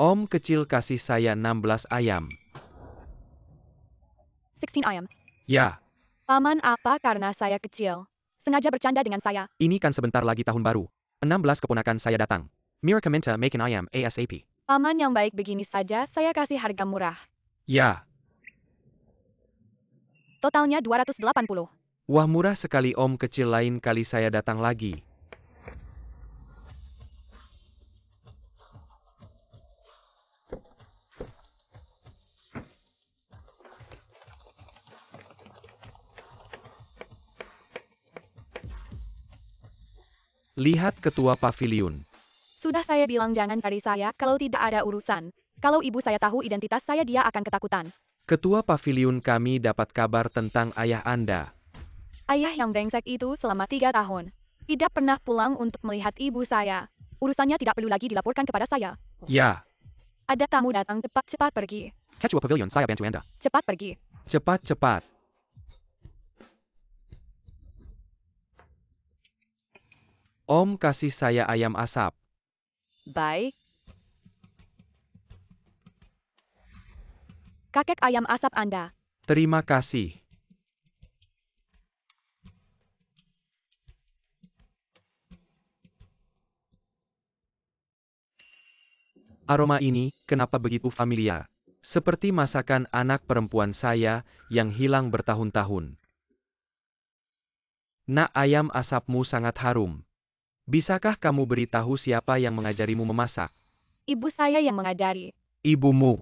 Om kecil kasih saya 16 ayam. 16 ayam. Ya, Paman apa karena saya kecil? Sengaja bercanda dengan saya. ini kan sebentar lagi tahun baru. 16 keponakan saya datang. Mira minta makan ayam ASAP. Paman yang baik begini saja saya kasih harga murah. Ya, Totalnya 280. wah murah sekali om kecil, lain kali saya datang lagi. Lihat ketua pavilion. Sudah saya bilang jangan cari saya kalau tidak ada urusan. Kalau ibu saya tahu identitas saya dia akan ketakutan. Ketua pavilion, kami dapat kabar tentang ayah Anda. Ayah yang brengsek itu selama 3 tahun. Tidak pernah pulang untuk melihat ibu saya. Urusannya tidak perlu lagi dilaporkan kepada saya. Ya, Ada tamu datang, cepat-cepat pergi. ketua pavilion, saya bantu Anda. Cepat pergi. Cepat-cepat. Om kasih saya ayam asap. Baik. Kakek ayam asap Anda. Terima kasih. Aroma ini, kenapa begitu familiar? Seperti masakan anak perempuan saya, yang hilang bertahun-tahun. Nak, ayam asapmu sangat harum. Bisakah kamu beritahu siapa yang mengajarimu memasak? Ibu saya yang mengajari. Ibumu.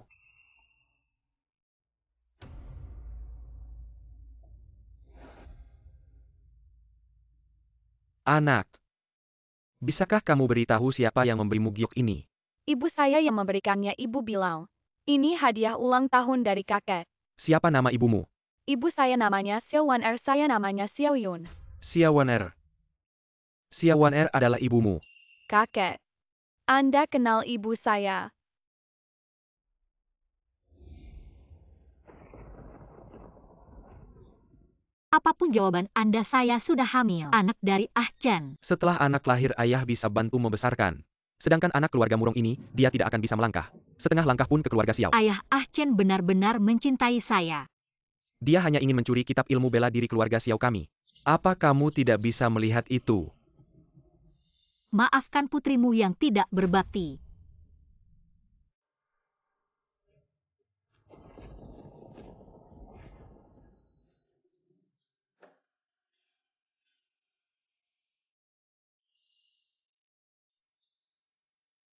Anak. Bisakah kamu beritahu siapa yang memberimu giok ini? Ibu saya yang memberikannya. Ibu bilang, ini hadiah ulang tahun dari kakek. Siapa nama ibumu? Ibu saya namanya Xiao Wan Er, saya namanya Xiao Yun. Xiawan Er. Xiawan Er adalah ibumu. Kakek. Anda kenal ibu saya. Apapun jawaban Anda, saya sudah hamil. Anak dari Ah Chen. Setelah anak lahir, ayah bisa bantu membesarkan. Sedangkan anak keluarga murung ini, dia tidak akan bisa melangkah. Setengah langkah pun ke keluarga Xiao. Ayah Ah Chen benar-benar mencintai saya. Dia hanya ingin mencuri kitab ilmu bela diri keluarga Xiao kami. Apa kamu tidak bisa melihat itu? Maafkan putrimu yang tidak berbakti.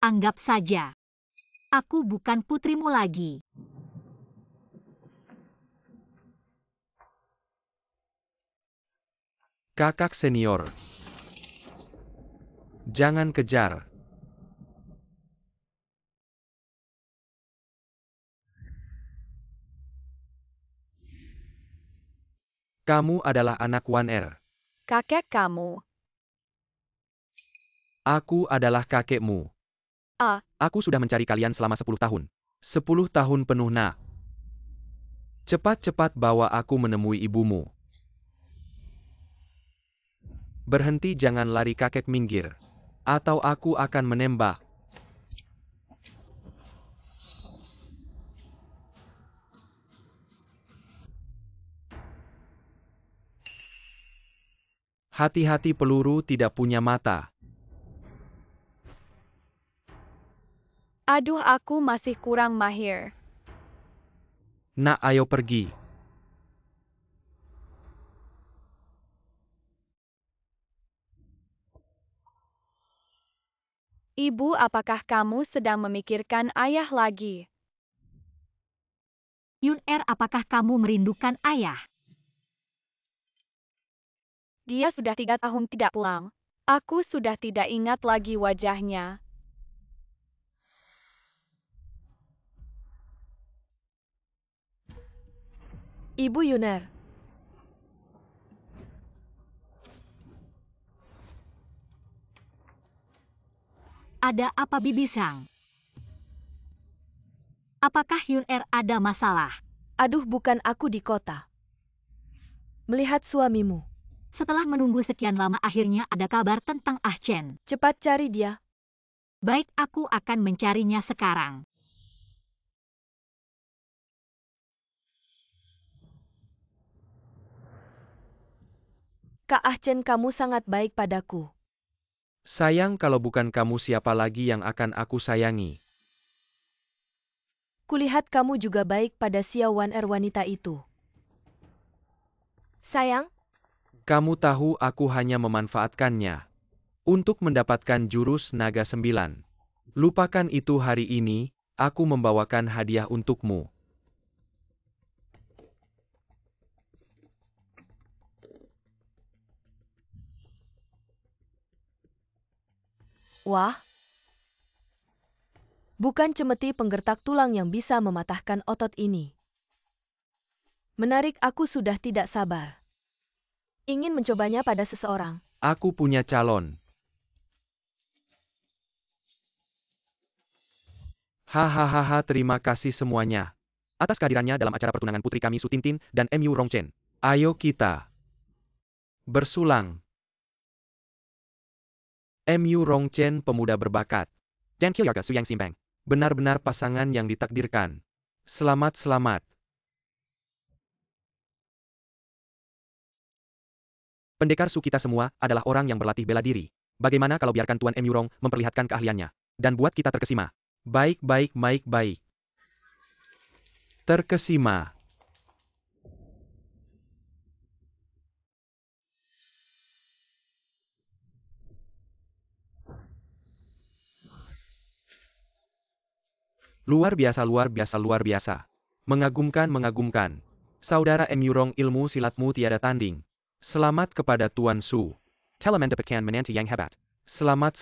Anggap saja aku bukan putrimu lagi. Kakak senior. Jangan kejar. Kamu adalah anak Wan Er. Kakek kamu. Aku adalah kakekmu. Ah. Aku sudah mencari kalian selama 10 tahun. 10 tahun penuh, nak. Cepat-cepat bawa aku menemui ibumu. Berhenti, jangan lari, kakek, minggir. Atau aku akan menembak. Hati-hati, peluru tidak punya mata. Aduh, aku masih kurang mahir. Nak, ayo pergi. Ibu, apakah kamu sedang memikirkan ayah lagi? Yun Er, apakah kamu merindukan ayah? Dia sudah 3 tahun tidak pulang. Aku sudah tidak ingat lagi wajahnya. Ibu Yuner. Ada apa, Bibi Sang? Apakah Yun Er ada masalah? Aduh, bukan aku di kota. Melihat suamimu. Setelah menunggu sekian lama, akhirnya ada kabar tentang Ah Chen. Cepat cari dia. Baik, aku akan mencarinya sekarang. Kak Ah Chen, kamu sangat baik padaku. Sayang, kalau bukan kamu siapa lagi yang akan aku sayangi? Kulihat kamu juga baik pada Xiao Wan Er wanita itu. Sayang, Kamu tahu aku hanya memanfaatkannya untuk mendapatkan jurus naga 9. Lupakan itu hari ini, aku membawakan hadiah untukmu. wah. Bukan cemeti penggertak tulang yang bisa mematahkan otot ini. Menarik, aku sudah tidak sabar. Ingin mencobanya pada seseorang. Aku punya calon. Hahaha, terima kasih semuanya atas kehadirannya dalam acara pertunangan putri kami Su Tintin dan Mu Rongchen. Ayo kita bersulang. Mu Rongchen, pemuda berbakat. Dan Kyoyaga Su Yang Simpeng. Benar-benar pasangan yang ditakdirkan. Selamat. Pendekar Su kita semua adalah orang yang berlatih bela diri. Bagaimana kalau biarkan Tuan Mu Rong memperlihatkan keahliannya dan buat kita terkesima? Baik. Terkesima. Luar biasa. Mengagumkan. Saudara Mu Rong, ilmu silatmu tiada tanding. Selamat kepada Tuan Su. Telah mendapatkan menantu yang hebat. Selamat.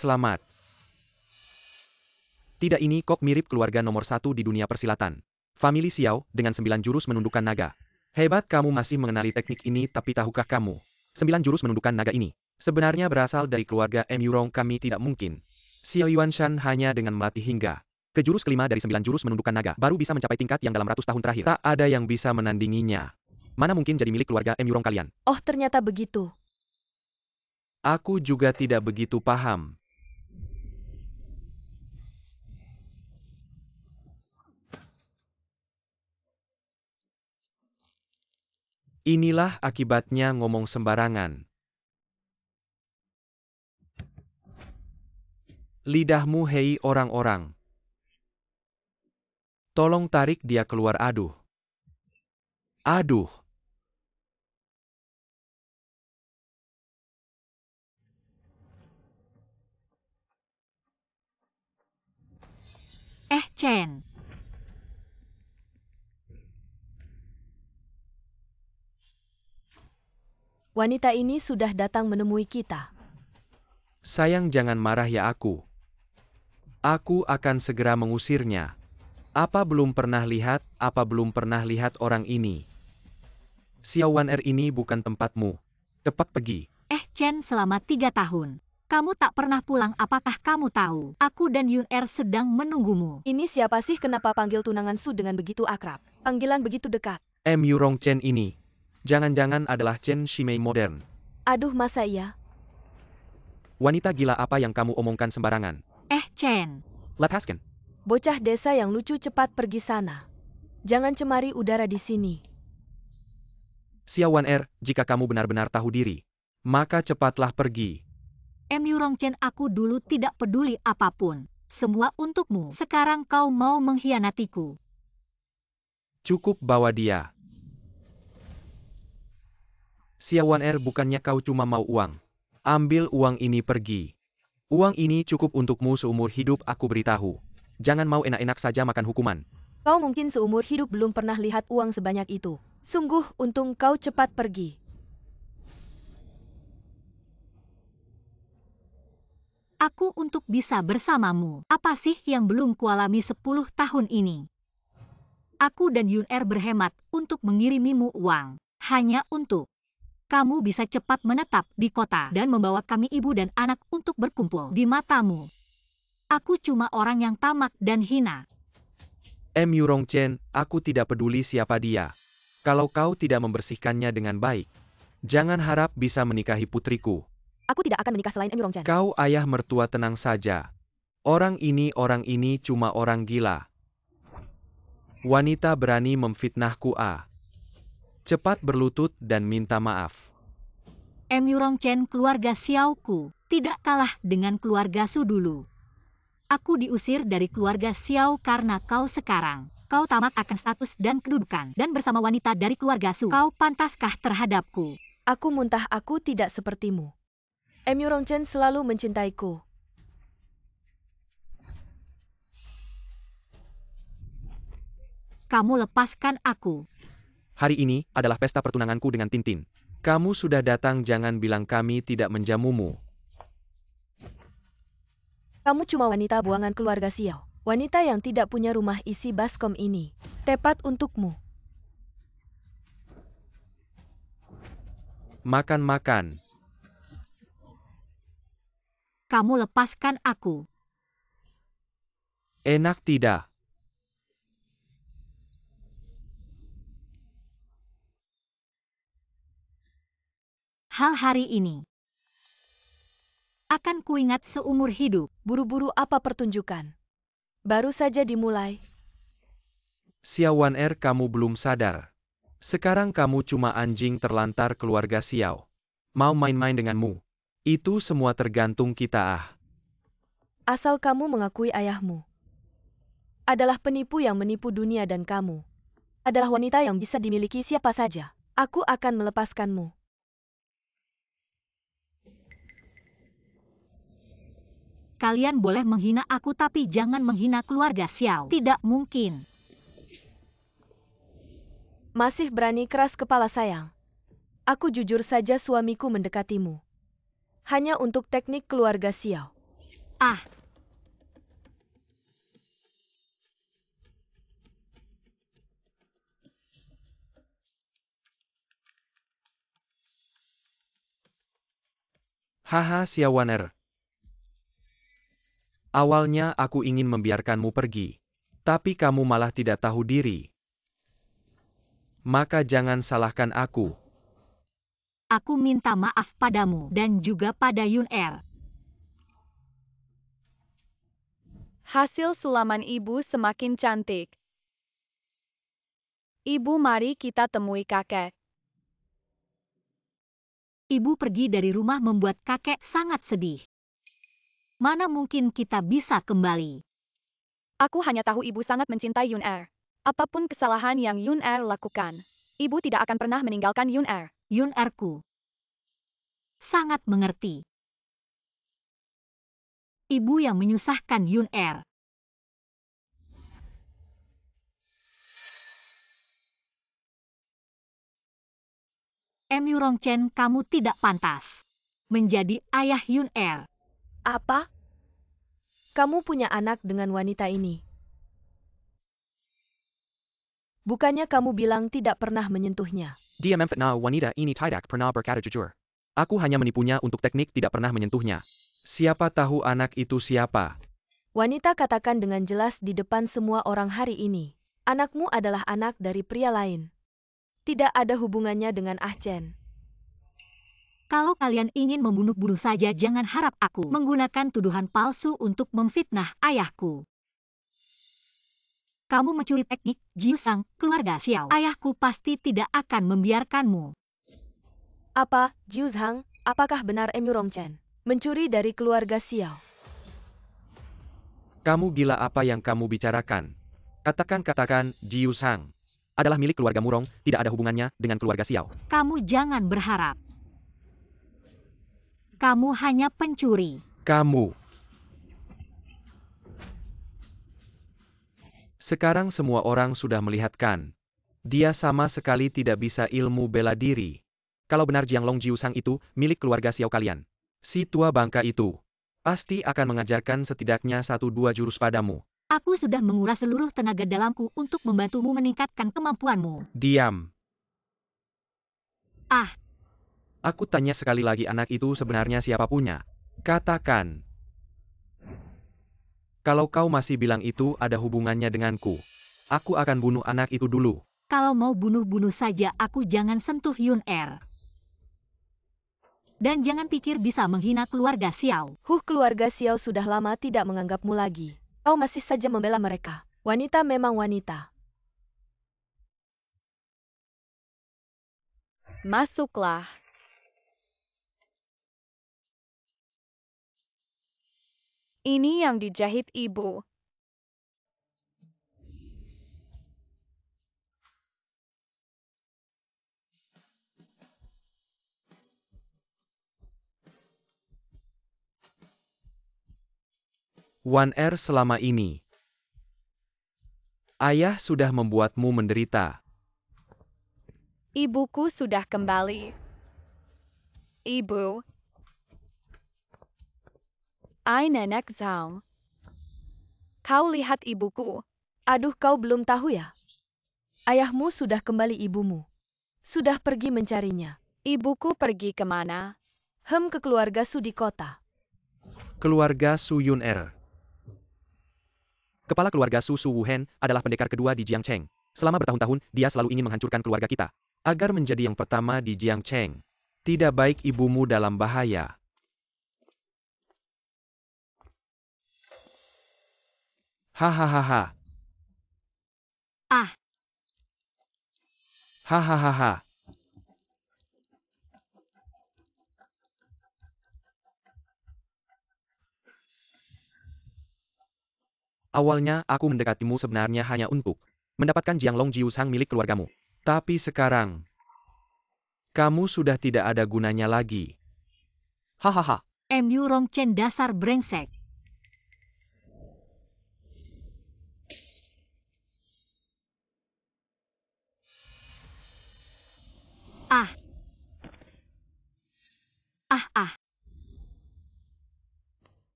Tidak, ini kok mirip keluarga nomor 1 di dunia persilatan. Famili Xiao, dengan 9 jurus menundukkan naga. Hebat, kamu masih mengenali teknik ini, tapi tahukah kamu? 9 jurus menundukkan naga ini sebenarnya berasal dari keluarga Mu Rong. Kami tidak mungkin. Xiao Yuanshan hanya dengan melatih hingga ke jurus kelima dari 9 jurus menundukkan naga baru bisa mencapai tingkat yang dalam ratus tahun terakhir. Tak ada yang bisa menandinginya. Mana mungkin jadi milik keluarga Mu Rong kalian? Oh, ternyata begitu. Aku juga tidak begitu paham. Inilah akibatnya ngomong sembarangan. Lidahmu, hei orang-orang. Tolong tarik dia keluar. Aduh. Chen. Wanita ini sudah datang menemui kita. Sayang, jangan marah ya aku. Aku akan segera mengusirnya. Apa belum pernah lihat orang ini? Xiao Wan Er, ini bukan tempatmu. Cepat pergi. Chen, selama 3 tahun. Kamu tak pernah pulang, apakah kamu tahu? Aku dan Yun Er sedang menunggumu. Ini siapa sih, kenapa panggil tunangan Su dengan begitu akrab? Panggilan begitu dekat. Mu Rong Chen ini. Jangan-jangan adalah Chen Shimei modern. Aduh, masa iya? Wanita gila, apa yang kamu omongkan sembarangan? Chen. Lepaskan. Bocah desa yang lucu, cepat pergi sana. Jangan cemari udara di sini. Xiao Wan Er, jika kamu benar-benar tahu diri, maka cepatlah pergi. Mu Rongchen, aku dulu tidak peduli apapun. Semua untukmu. Sekarang kau mau mengkhianatiku. Cukup bawa dia. Xiao Wan Er, bukannya kau cuma mau uang? Ambil uang ini, pergi. Uang ini cukup untukmu seumur hidup, aku beritahu. Jangan mau enak-enak saja makan hukuman. Kau mungkin seumur hidup belum pernah lihat uang sebanyak itu. Sungguh untung kau cepat pergi. Aku untuk bisa bersamamu. Apa sih yang belum kualami 10 tahun ini? Aku dan Yun Er berhemat untuk mengirimimu uang. Hanya untuk kamu bisa cepat menetap di kota dan membawa kami ibu dan anak untuk berkumpul di matamu. Aku cuma orang yang tamak dan hina. Mu Rongchen, aku tidak peduli siapa dia. Kalau kau tidak membersihkannya dengan baik, jangan harap bisa menikahi putriku. Aku tidak akan menikah selain Mu Rongchen. Kau ayah mertua, tenang saja. Orang ini cuma orang gila. Wanita berani memfitnahku. Cepat berlutut dan minta maaf. Emurong Chen, keluarga Xiaoku tidak kalah dengan keluarga Su dulu. Aku diusir dari keluarga Xiao karena kau sekarang. Kau tamak akan status dan kedudukan, dan bersama wanita dari keluarga Su. Kau pantaskah terhadapku? Aku muntah, aku tidak sepertimu. Emurong Chen selalu mencintaiku. Kamu lepaskan aku. Hari ini adalah pesta pertunanganku dengan Tintin. Kamu sudah datang, jangan bilang kami tidak menjamumu. Kamu cuma wanita buangan keluarga Xiao. Wanita yang tidak punya rumah isi baskom ini. Tepat untukmu. Makan-makan. Kamu lepaskan aku. Enak tidak? Hal hari ini akan kuingat seumur hidup. Buru-buru apa pertunjukan? Baru saja dimulai. Xiao Waner, kamu belum sadar. Sekarang kamu cuma anjing terlantar keluarga Xiao. Mau main-main denganmu. Itu semua tergantung kita. Asal kamu mengakui ayahmu adalah penipu yang menipu dunia dan kamu adalah wanita yang bisa dimiliki siapa saja. Aku akan melepaskanmu. Kalian boleh menghina aku tapi jangan menghina keluarga Xiao. Tidak mungkin. Masih berani keras kepala sayang. Aku jujur saja suamiku mendekatimu. Hanya untuk teknik keluarga Xiao. Ah, Haha, Xiao Waner. Awalnya aku ingin membiarkanmu pergi. Tapi kamu malah tidak tahu diri. Maka jangan salahkan aku. aku minta maaf padamu dan juga pada Yun Er. Hasil sulaman ibu semakin cantik. Ibu, mari kita temui kakek. Ibu pergi dari rumah membuat kakek sangat sedih. Mana mungkin kita bisa kembali? Aku hanya tahu ibu sangat mencintai Yun Er. Apapun kesalahan yang Yun Er lakukan, ibu tidak akan pernah meninggalkan Yun Er. Yun Er-ku sangat mengerti. Ibu yang menyusahkan Yun Er. Emurong Chen, kamu tidak pantas menjadi ayah Yun Er. Apa? Kamu punya anak dengan wanita ini. Bukannya kamu bilang tidak pernah menyentuhnya? Dia memfitnah wanita ini, tidak pernah berkata jujur. Aku hanya menipunya untuk teknik, tidak pernah menyentuhnya. Siapa tahu anak itu siapa? Wanita katakan dengan jelas di depan semua orang hari ini. Anakmu adalah anak dari pria lain. Tidak ada hubungannya dengan Ah Chen. Kalau kalian ingin membunuh-bunuh saja, jangan harap aku menggunakan tuduhan palsu untuk memfitnah ayahku. Kamu mencuri teknik Jiusang, keluarga Xiao. Ayahku pasti tidak akan membiarkanmu. Apa, Jiuzhang, apakah benar Emurong Chen mencuri dari keluarga Xiao? Kamu gila, apa yang kamu bicarakan? Katakan, Jiu Sang adalah milik keluarga Murong, tidak ada hubungannya dengan keluarga Xiao. Kamu jangan berharap. Kamu hanya pencuri. Kamu. Sekarang semua orang sudah melihatkan. Dia sama sekali tidak bisa ilmu bela diri. Kalau benar Jianglong Jiusang itu milik keluarga Xiao kalian, si tua bangka itu pasti akan mengajarkan setidaknya 1-2 jurus padamu. Aku sudah menguras seluruh tenaga dalamku untuk membantumu meningkatkan kemampuanmu. Diam. Ah, Aku tanya sekali lagi, anak itu sebenarnya siapa punya? Katakan. Kalau kau masih bilang itu ada hubungannya denganku, aku akan bunuh anak itu dulu. kalau mau bunuh-bunuh saja, aku jangan sentuh Yun Er. Dan jangan pikir bisa menghina keluarga Xiao. Keluarga Xiao sudah lama tidak menganggapmu lagi. Kau masih saja membela mereka. Wanita memang wanita. Masuklah. Ini yang dijahit ibu. Wan selama ini. Ayah sudah membuatmu menderita. Ibuku sudah kembali. Ibu. Ai nenek Zhang. Kau lihat ibuku. Aduh, kau belum tahu ya? Ayahmu sudah kembali, ibumu sudah pergi mencarinya. Ibuku pergi kemana? Ke keluarga Su di kota. Keluarga Su Yun-er. Kepala keluarga Su Wuhen adalah pendekar kedua di Jiangcheng. Selama bertahun-tahun, dia selalu ingin menghancurkan keluarga kita, agar menjadi yang pertama di Jiangcheng. Tidak baik ibumu dalam bahaya. Hahaha. Ah, Hahaha. Awalnya aku mendekatimu sebenarnya hanya untuk mendapatkan Jianglong Jiusang milik keluargamu. Tapi sekarang, kamu sudah tidak ada gunanya lagi. Hahaha. MU Rongchen dasar brengsek. Ah. Ah.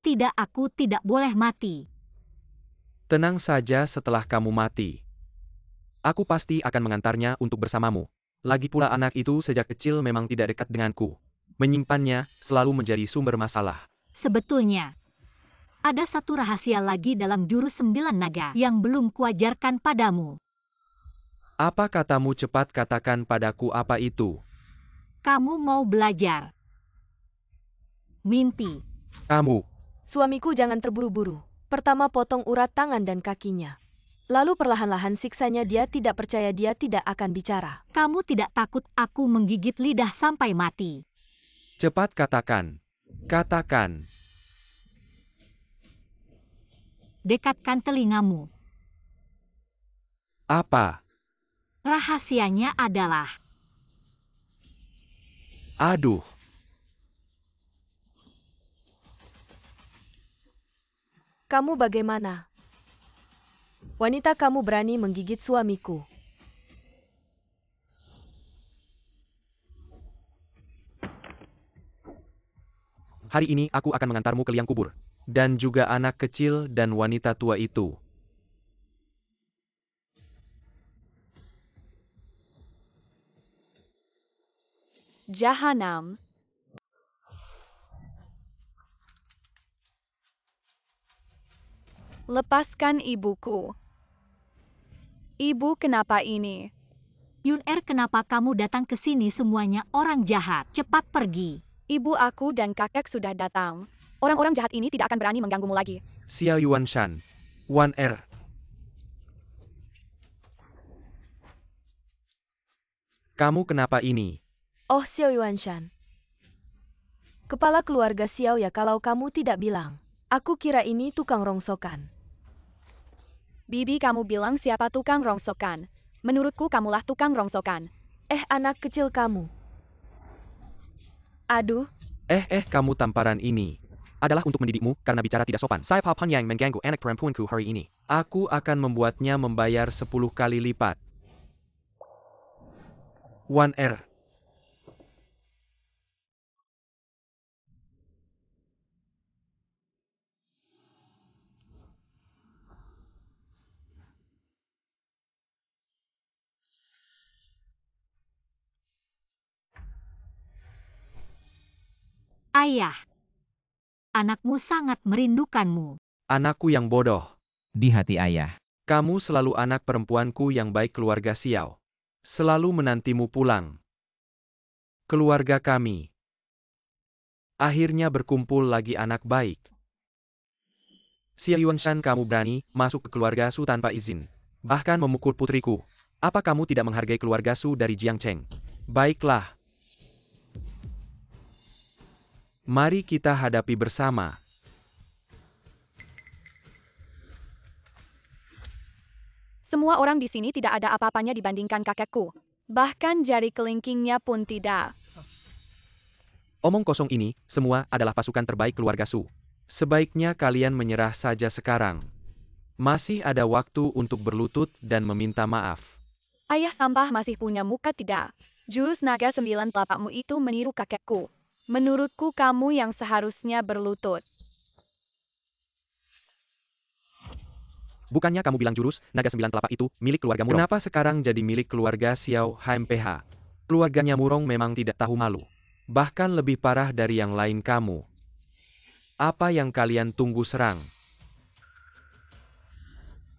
Tidak, aku tidak boleh mati. Tenang saja, setelah kamu mati, aku pasti akan mengantarnya untuk bersamamu. Lagi pula anak itu sejak kecil memang tidak dekat denganku. Menyimpannya selalu menjadi sumber masalah. Sebetulnya, ada satu rahasia lagi dalam jurus 9 naga yang belum kuajarkan padamu. Apa katamu, cepat katakan padaku apa itu? Kamu mau belajar? Mimpi. Kamu. Suamiku, jangan terburu-buru. Pertama potong urat tangan dan kakinya. Lalu perlahan-lahan siksanya. Dia tidak percaya, dia tidak akan bicara. Kamu tidak takut aku menggigit lidah sampai mati? Cepat katakan. Katakan. Dekatkan telingamu. Apa? Rahasianya adalah... Aduh. Kamu bagaimana? Wanita, kamu berani menggigit suamiku. Hari ini aku akan mengantarmu ke liang kubur. Dan juga anak kecil dan wanita tua itu. Jahanam. Lepaskan ibuku. Ibu, kenapa ini? Yun-er, kenapa kamu datang ke sini? Semuanya orang jahat. Cepat pergi. Ibu, aku dan kakek sudah datang. Orang-orang jahat ini tidak akan berani mengganggumu lagi. Xiao Yuanshan. Wan. Kamu kenapa ini? Oh, Xiao Yuanshan. Kepala keluarga Xiao ya, kalau kamu tidak bilang. Aku kira ini tukang rongsokan. Bibi, kamu bilang siapa tukang rongsokan? Menurutku kamulah tukang rongsokan. Anak kecil kamu. Aduh. Kamu tamparan ini adalah untuk mendidikmu karena bicara tidak sopan. Saya Papan yang mengganggu anak perempuanku hari ini. Aku akan membuatnya membayar 10 kali lipat. Wan. Ayah. Anakmu sangat merindukanmu. Anakku yang bodoh. Di hati ayah. Kamu selalu anak perempuanku yang baik, keluarga Xiao. Selalu menantimu pulang. Keluarga kami. Akhirnya berkumpul lagi anak baik. Xiao Yuanshan, kamu berani masuk ke keluarga Su tanpa izin. Bahkan memukul putriku. Apa kamu tidak menghargai keluarga Su dari Jiangcheng? Baiklah. Mari kita hadapi bersama. Semua orang di sini tidak ada apa-apanya dibandingkan kakekku. Bahkan jari kelingkingnya pun tidak. Omong kosong ini, semua adalah pasukan terbaik keluarga Su. Sebaiknya kalian menyerah saja sekarang. Masih ada waktu untuk berlutut dan meminta maaf. Ayah sampah masih punya muka tidak? Jurus naga 9 telapakmu itu meniru kakekku. Menurutku kamu yang seharusnya berlutut. Bukannya kamu bilang jurus naga 9 telapak itu milik keluarga Murong? Kenapa sekarang jadi milik keluarga Xiao HMPH? Keluarganya Murong memang tidak tahu malu. Bahkan lebih parah dari yang lain kamu. Apa yang kalian tunggu serang?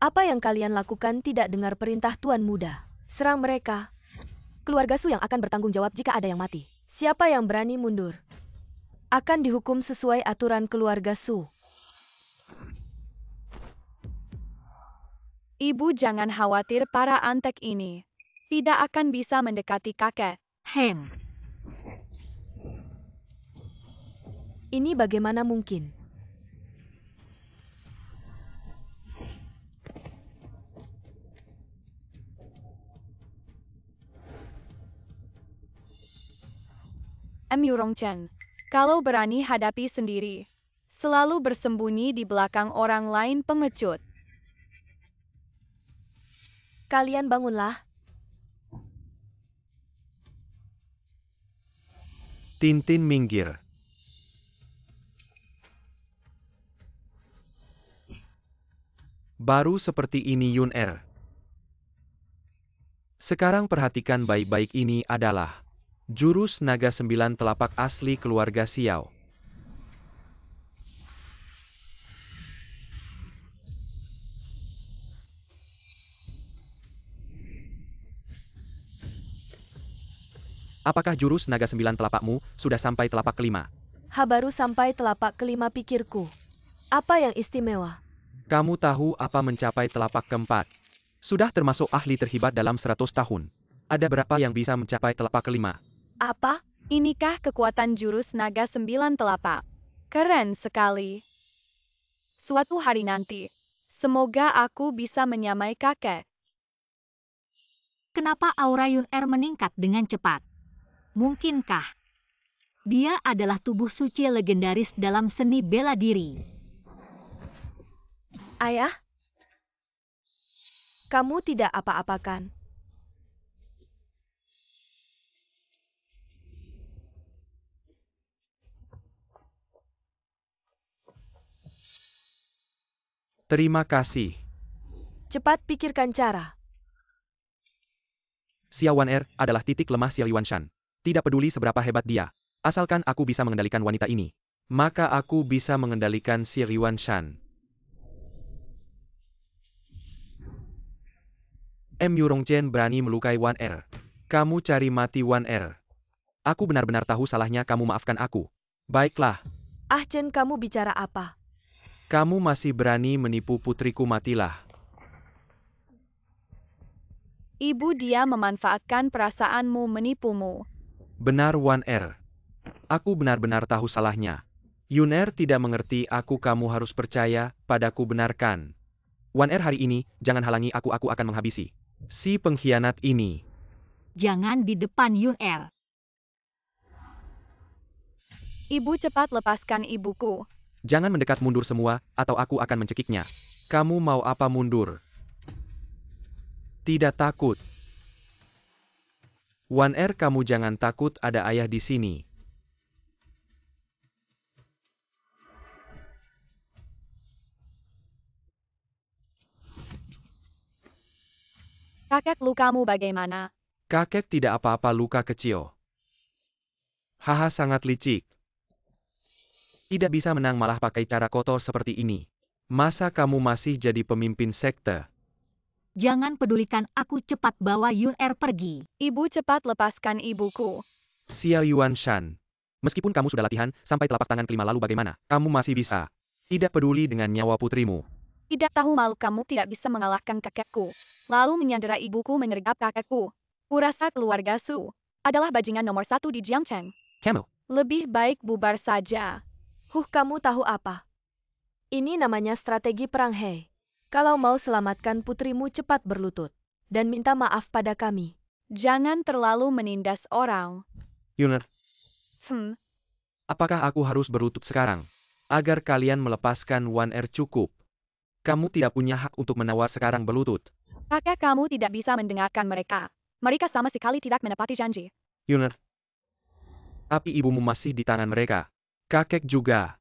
Apa yang kalian lakukan tidak dengar perintah Tuan Muda. Serang mereka. Keluarga Su yang akan bertanggung jawab jika ada yang mati. Siapa yang berani mundur akan dihukum sesuai aturan keluarga Su. Ibu jangan khawatir, para antek ini tidak akan bisa mendekati kakek. Ini bagaimana mungkin? Yurongchen, kalau berani hadapi sendiri. Selalu bersembunyi di belakang orang lain pengecut. Kalian bangunlah. Tintin minggir. Baru seperti ini Yun Er. Sekarang perhatikan baik-baik, ini adalah jurus naga 9 telapak asli keluarga Xiao. Apakah jurus naga 9 telapakmu sudah sampai telapak kelima? Baru sampai telapak kelima pikirku. Apa yang istimewa? Kamu tahu apa mencapai telapak keempat? Sudah termasuk ahli terhebat dalam 100 tahun. Ada berapa yang bisa mencapai telapak kelima? Apa? Inikah kekuatan jurus naga 9 telapak? Keren sekali. Suatu hari nanti, semoga aku bisa menyamai kakek. Kenapa aura Yun Er meningkat dengan cepat? Mungkinkah dia adalah tubuh suci legendaris dalam seni bela diri? Ayah? Kamu tidak apa-apakan? Terima kasih. Cepat pikirkan cara. Xiao Wan Er adalah titik lemah Xiao Yuanshan. Tidak peduli seberapa hebat dia. Asalkan aku bisa mengendalikan wanita ini, maka aku bisa mengendalikan Xiao Yuanshan. Yurongchen berani melukai Wan Er. Kamu cari mati Wan Er. Aku benar-benar tahu salahnya, kamu maafkan aku. Baiklah. Chen, kamu bicara apa? Kamu masih berani menipu putriku, matilah. Ibu, dia memanfaatkan perasaanmu menipumu. Benar Wan Er. Aku benar-benar tahu salahnya. Yun Er tidak mengerti aku, kamu harus percaya padaku, benarkan. Wan Er, hari ini, jangan halangi aku akan menghabisi si pengkhianat ini. Jangan di depan Yun Er. Ibu, cepat lepaskan ibuku. Jangan mendekat, mundur semua, atau aku akan mencekiknya. Kamu mau apa, mundur? Tidak takut. Wan Er, kamu jangan takut, ada ayah di sini. Kakek, lukamu bagaimana? Kakek tidak apa-apa, luka kecil. Haha, sangat licik. Tidak bisa menang malah pakai cara kotor seperti ini. Masa kamu masih jadi pemimpin sekte? Jangan pedulikan aku, cepat bawa Yun Er pergi. Ibu, cepat lepaskan ibuku. Xiao Yuanshan. Meskipun kamu sudah latihan sampai telapak tangan kelima, lalu bagaimana? Kamu masih bisa. Tidak peduli dengan nyawa putrimu. Tidak tahu malu kamu tidak bisa mengalahkan kakekku. Lalu menyandera ibuku, menyergap kakekku. Kurasa keluarga Su adalah bajingan nomor 1 di Jiangcheng. Kamu. Lebih baik bubar saja. Kamu tahu apa? Ini namanya strategi perang He. Kalau mau selamatkan putrimu, cepat berlutut dan minta maaf pada kami. Jangan terlalu menindas orang. Yuner, Hmm, apakah aku harus berlutut sekarang? Agar kalian melepaskan Wan Er cukup. Kamu tidak punya hak untuk menawar sekarang berlutut. kakek kamu tidak bisa mendengarkan mereka. Mereka sama sekali tidak menepati janji. Yuner, tapi ibumu masih di tangan mereka. Kakek juga.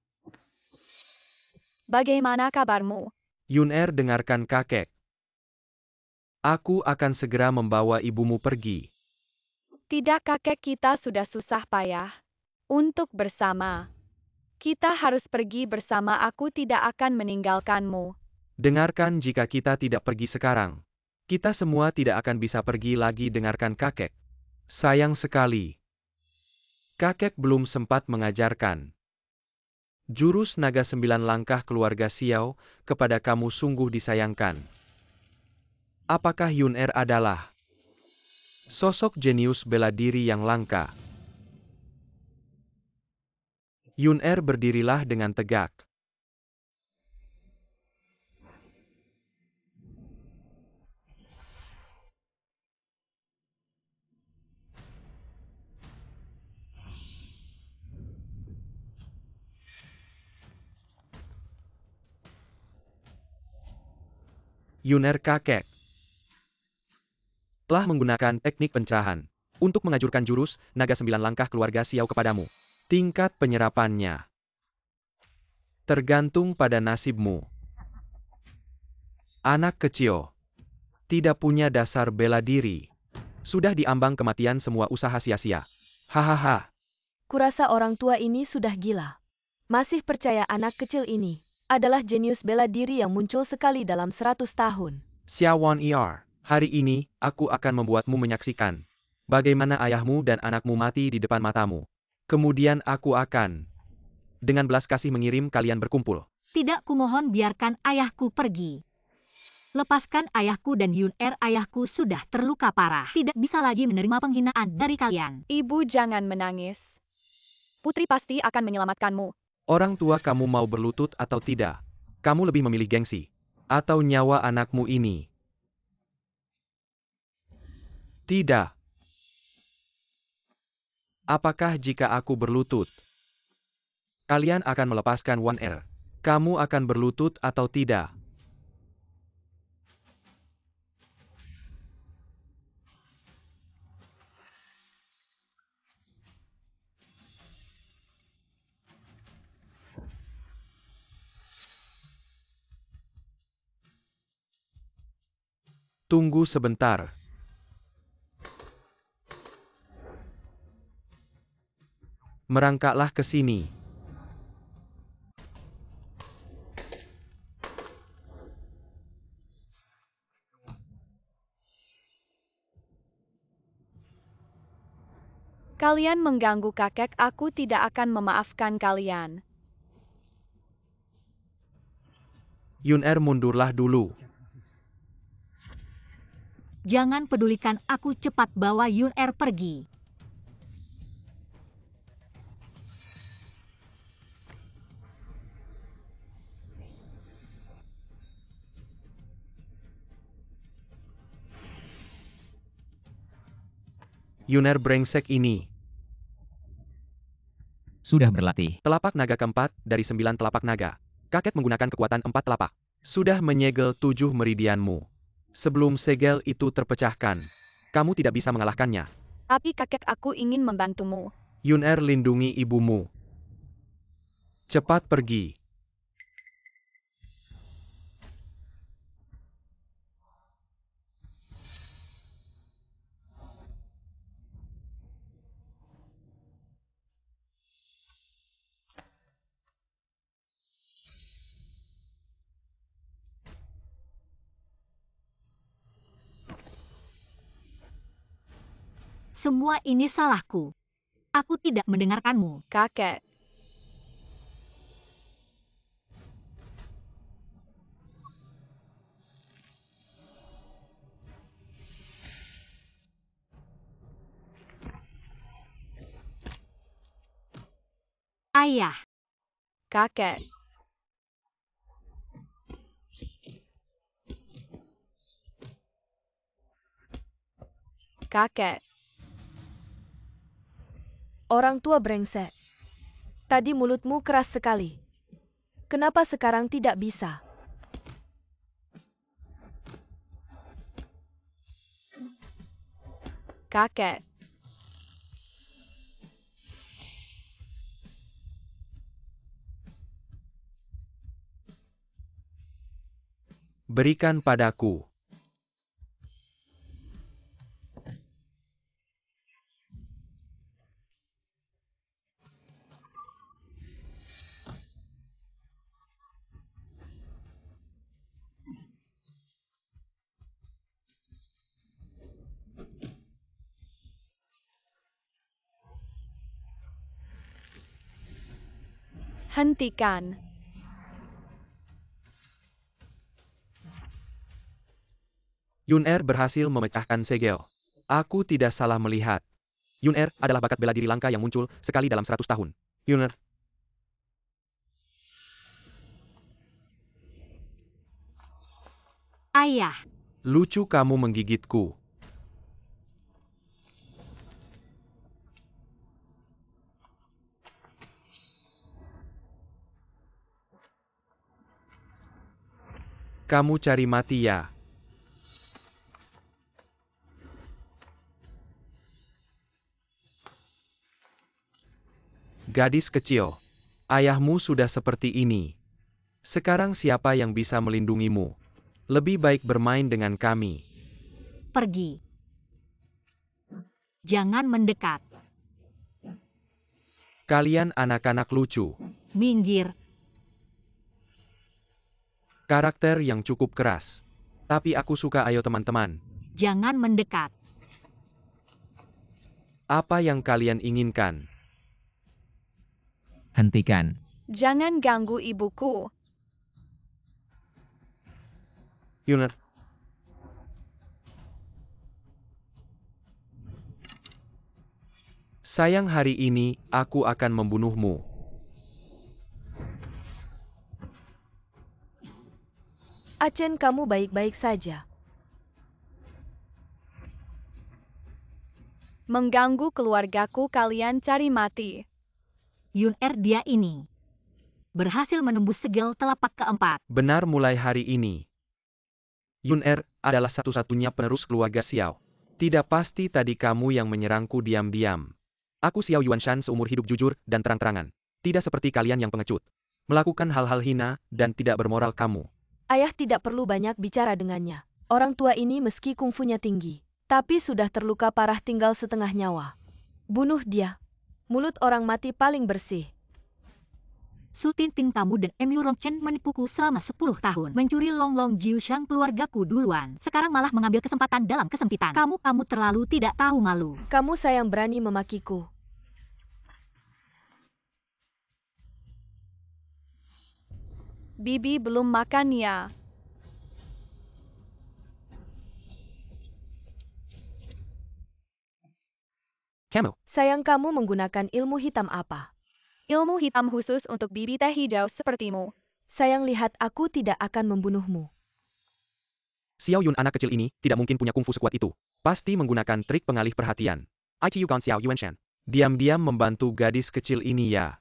Bagaimana kabarmu? Yun Er dengarkan kakek. Aku akan segera membawa ibumu pergi. Tidak, kakek, kita sudah susah payah untuk bersama. Kita harus pergi bersama, aku tidak akan meninggalkanmu. Dengarkan, jika kita tidak pergi sekarang, kita semua tidak akan bisa pergi lagi. Dengarkan kakek. Sayang sekali. Kakek belum sempat mengajarkan jurus naga 9 langkah keluarga Xiao kepada kamu. Sungguh disayangkan. Apakah Yun Er adalah sosok jenius bela diri yang langka? Yun Er berdirilah dengan tegak. Yun Er kakek telah menggunakan teknik pencerahan untuk mengajurkan jurus naga 9 langkah keluarga Xiao kepadamu. Tingkat penyerapannya tergantung pada nasibmu. Anak kecil tidak punya dasar bela diri. Sudah diambang kematian semua usaha sia-sia. Hahaha. Kurasa orang tua ini sudah gila. Masih percaya anak kecil ini adalah jenius bela diri yang muncul sekali dalam 100 tahun. Xiaowan Er, hari ini aku akan membuatmu menyaksikan bagaimana ayahmu dan anakmu mati di depan matamu. Kemudian aku akan dengan belas kasih mengirim kalian berkumpul. Tidak, kumohon biarkan ayahku pergi. Lepaskan ayahku dan Yun Er, ayahku sudah terluka parah. Tidak bisa lagi menerima penghinaan dari kalian. Ibu, jangan menangis. Putri pasti akan menyelamatkanmu. Orang tua kamu mau berlutut atau tidak? Kamu lebih memilih gengsi atau nyawa anakmu ini? Tidak. Apakah jika aku berlutut, kalian akan melepaskan Wan Er? Kamu akan berlutut atau tidak? Tunggu sebentar. Merangkaklah ke sini. Kalian mengganggu kakek, aku tidak akan memaafkan kalian. Yun Er, mundurlah dulu. Jangan pedulikan aku, cepat bawa Yun Er pergi. Yun Er brengsek ini. Sudah berlatih. Telapak naga keempat dari 9 telapak naga. Kakek menggunakan kekuatan 4 telapak. Sudah menyegel 7 meridianmu. Sebelum segel itu terpecahkan, kamu tidak bisa mengalahkannya. Tapi kakek, aku ingin membantumu. Yun Er, lindungi ibumu. Cepat pergi. Semua ini salahku. Aku tidak mendengarkanmu. Kakek, Ayah, kakek. Kakek, Orang tua brengsek. Tadi mulutmu keras sekali. Kenapa sekarang tidak bisa? kakek, Berikan padaku. hentikan. Yun-Er berhasil memecahkan segel. Aku tidak salah melihat. Yun-Er adalah bakat bela diri langka yang muncul sekali dalam 100 tahun. Yun-Er, Ayah, lucu kamu menggigitku. Kamu cari mati ya? Gadis kecil, ayahmu sudah seperti ini. Sekarang siapa yang bisa melindungimu? Lebih baik bermain dengan kami. pergi. Jangan mendekat. Kalian anak-anak lucu. Minggir. Karakter yang cukup keras. Tapi aku suka. Ayo teman-teman. Jangan mendekat. Apa yang kalian inginkan? Hentikan. Jangan ganggu ibuku. Yun-Er, sayang, hari ini aku akan membunuhmu. Acen, kamu baik-baik saja. Mengganggu keluargaku, kalian cari mati. Yun-Er, dia ini berhasil menembus segel telapak keempat. Benar, mulai hari ini. Yun-Er adalah satu-satunya penerus keluarga Xiao. Tidak pasti tadi kamu yang menyerangku diam-diam. Aku Xiao Yuanshan seumur hidup jujur dan terang-terangan. Tidak seperti kalian yang pengecut. Melakukan hal-hal hina dan tidak bermoral kamu. Ayah tidak perlu banyak bicara dengannya. Orang tua ini meski kungfunya tinggi, tapi sudah terluka parah, tinggal setengah nyawa. Bunuh dia. Mulut orang mati paling bersih. Su Tinting kamu dan Emu Rongchen menipuku selama 10 tahun. Mencuri Long Jiushang keluargaku duluan. Sekarang malah mengambil kesempatan dalam kesempitan. Kamu terlalu tidak tahu malu. Kamu sayang berani memakiku. Bibi belum makan ya. Kamu, Sayang, kamu menggunakan ilmu hitam apa? Ilmu hitam khusus untuk bibi teh hijau sepertimu. Sayang, lihat, aku tidak akan membunuhmu. Xiao Yun anak kecil ini tidak mungkin punya kungfu sekuat itu. Pasti menggunakan trik pengalih perhatian. Aichi Yugan Xiao Yuanshan. Diam-diam membantu gadis kecil ini ya.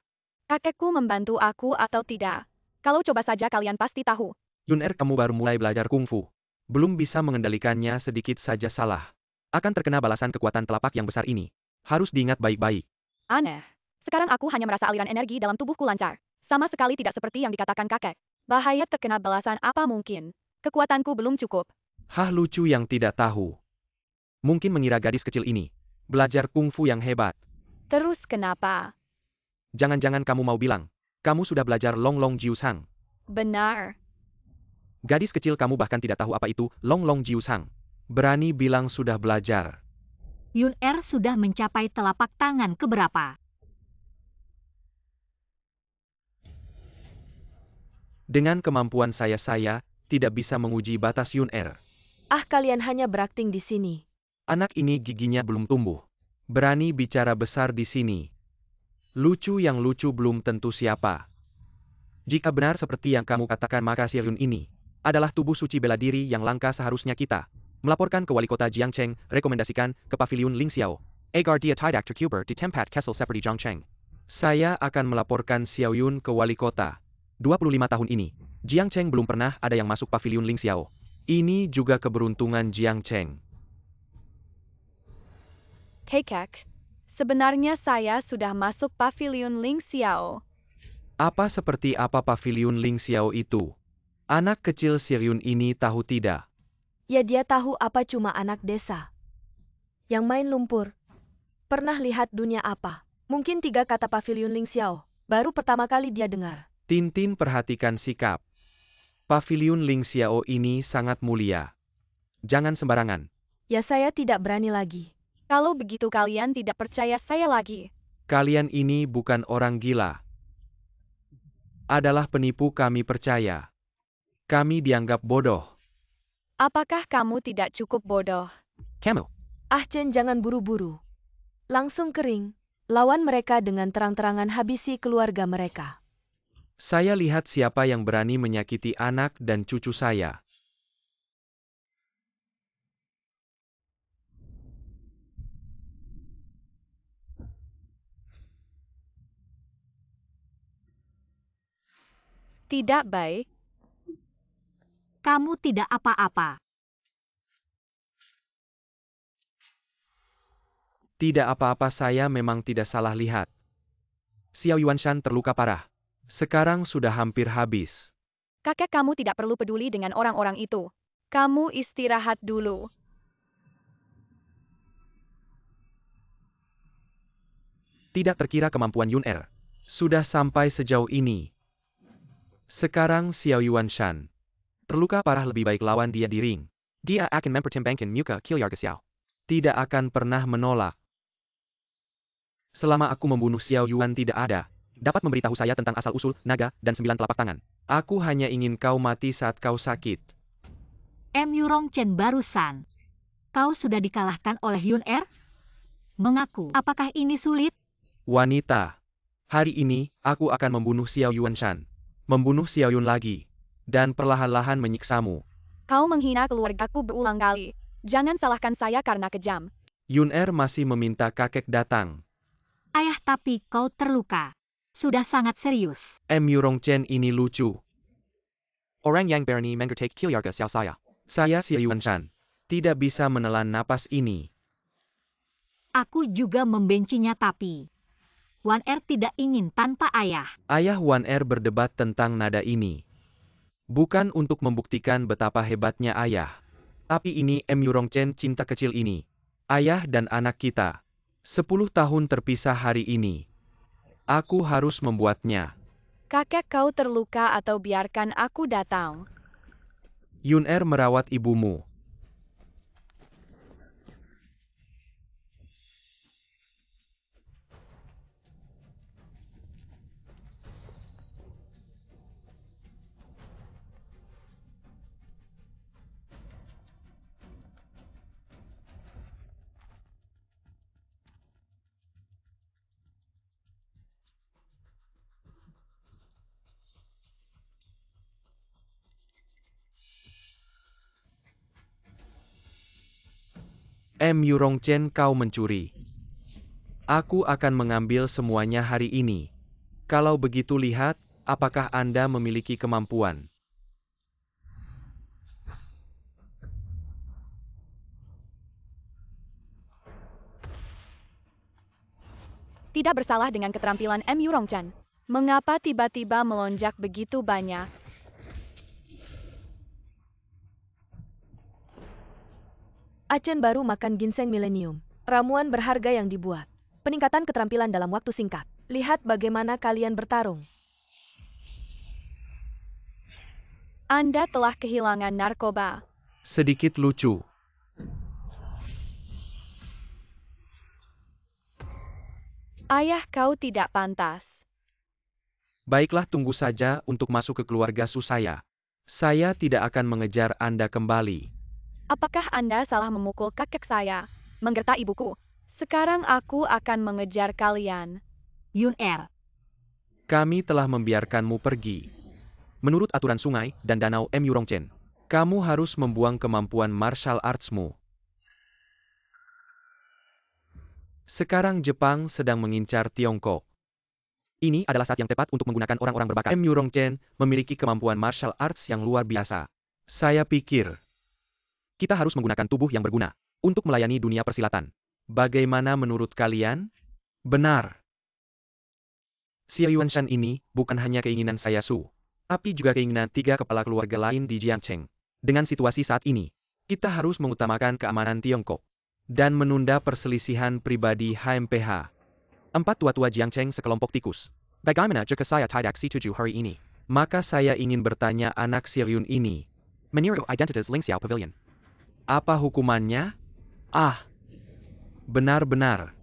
Kakekku membantu aku atau tidak? Kalau coba saja kalian pasti tahu. Yun-Er, kamu baru mulai belajar kungfu. Belum bisa mengendalikannya, sedikit saja salah. Akan terkena balasan kekuatan telapak yang besar ini. Harus diingat baik-baik. Aneh. Sekarang aku hanya merasa aliran energi dalam tubuhku lancar. Sama sekali tidak seperti yang dikatakan kakek. Bahaya terkena balasan apa mungkin? Kekuatanku belum cukup. Hah, lucu yang tidak tahu. Mungkin mengira gadis kecil ini belajar kungfu yang hebat. Terus kenapa? Jangan-jangan kamu mau bilang, kamu sudah belajar Long Jiushang. Benar. Gadis kecil, kamu bahkan tidak tahu apa itu Long Jiushang. Berani bilang sudah belajar. Yun-Er sudah mencapai telapak tangan keberapa? Dengan kemampuan saya tidak bisa menguji batas Yun-Er. Ah, kalian hanya berakting di sini. Anak ini giginya belum tumbuh. Berani bicara besar di sini. Lucu yang lucu belum tentu siapa. Jika benar seperti yang kamu katakan, maka Xiao Yun ini adalah tubuh suci bela diri yang langka. Seharusnya kita Melaporkan ke Wali Kota Jiangcheng, rekomendasikan ke Paviliun Ling Xiao. Agar dia tidak terkubur di tempat Kessel seperti Jiangcheng. Saya akan melaporkan Xiao Yun ke Wali Kota. 25 tahun ini, Jiangcheng belum pernah ada yang masuk Paviliun Ling Xiao. Ini juga keberuntungan Jiangcheng. Kakek, sebenarnya saya sudah masuk Paviliun Ling Xiao. Apa seperti apa Paviliun Ling Xiao itu? Anak kecil Xiao Yun ini tahu tidak? Ya dia tahu apa cuma anak desa. Yang main lumpur. Pernah lihat dunia apa? Mungkin 3 kata Paviliun Ling Xiao. Baru pertama kali dia dengar. Tintin perhatikan sikap. Paviliun Ling Xiao ini sangat mulia. Jangan sembarangan. Ya saya tidak berani lagi. Kalau begitu kalian tidak percaya saya lagi. Kalian ini bukan orang gila. Adalah penipu, kami percaya. Kami dianggap bodoh. Apakah kamu tidak cukup bodoh? Kamu. Ah Chen, jangan buru-buru. Langsung kering. Lawan mereka dengan terang-terangan, habisi keluarga mereka. Saya lihat siapa yang berani menyakiti anak dan cucu saya. Tidak baik. Kamu tidak apa-apa. Tidak apa-apa, saya memang tidak salah lihat. Xiao Yuanshan terluka parah. Sekarang sudah hampir habis. Kakek, kamu tidak perlu peduli dengan orang-orang itu. Kamu istirahat dulu. Tidak terkira kemampuan Yun Er. Sudah sampai sejauh ini. Sekarang Xiao Yuanshan terluka parah, lebih baik lawan dia di ring. Dia akan mempertimbangkan muka Kilyarga Xiao. Tidak akan pernah menolak. Selama aku membunuh Xiao Yuan tidak ada dapat memberitahu saya tentang asal-usul naga dan 9 telapak tangan. Aku hanya ingin kau mati saat kau sakit. Mu Rongchen barusan. Kau sudah dikalahkan oleh Yun Er? Mengaku. Apakah ini sulit? Wanita. Hari ini, aku akan membunuh Xiao Yuanshan. Membunuh Xiao Yun lagi. Dan perlahan-lahan menyiksamu. Kau menghina keluargaku berulang kali. Jangan salahkan saya karena kejam. Yun Er masih meminta kakek datang. Ayah, tapi kau terluka. Sudah sangat serius. Mu Rongchen ini lucu. Orang yang berani mengertek Kilyarga Xiao saya. Saya Xiao Yuanshan. Tidak bisa menelan napas ini. Aku juga membencinya, tapi Wan Er tidak ingin tanpa ayah. Ayah Wan Er berdebat tentang nada ini. Bukan untuk membuktikan betapa hebatnya ayah. Tapi ini Mu Rongchen, cinta kecil ini. Ayah dan anak kita. 10 tahun terpisah hari ini. Aku harus membuatnya. Kakek, kau terluka atau biarkan aku datang. Yun Er merawat ibumu. Mu Rongchen, kau mencuri. Aku akan mengambil semuanya hari ini. Kalau begitu, lihat, apakah Anda memiliki kemampuan. Tidak bersalah dengan keterampilan Mu Rongchen. Mengapa tiba-tiba melonjak begitu banyak? Achen baru makan ginseng milenium. Ramuan berharga yang dibuat. Peningkatan keterampilan dalam waktu singkat. Lihat bagaimana kalian bertarung. Anda telah kehilangan narkoba. Sedikit lucu. Ayah, kau tidak pantas. Baiklah, tunggu saja untuk masuk ke keluarga Su saya. Saya tidak akan mengejar Anda kembali. Apakah Anda salah memukul kakek saya? Menggertak ibuku. Sekarang aku akan mengejar kalian. Yun Er. Kami telah membiarkanmu pergi. Menurut aturan sungai dan danau Mu Rongchen. Kamu harus membuang kemampuan martial arts-mu. Sekarang Jepang sedang mengincar Tiongkok. Ini adalah saat yang tepat untuk menggunakan orang-orang berbakat. Mu Rongchen memiliki kemampuan martial arts yang luar biasa. Saya pikir kita harus menggunakan tubuh yang berguna untuk melayani dunia persilatan. Bagaimana menurut kalian? Benar. Xiao Yuanshan ini bukan hanya keinginan saya Su, tapi juga keinginan 3 kepala keluarga lain di Jiangcheng. Dengan situasi saat ini, kita harus mengutamakan keamanan Tiongkok dan menunda perselisihan pribadi HMPH. 4 tua-tua Jiangcheng sekelompok tikus. Bagaimana jika saya tidak setuju hari ini? Maka saya ingin bertanya anak Xiaoyun ini. Meniru identitas Ling Xiao Pavilion. Apa hukumannya? Benar-benar.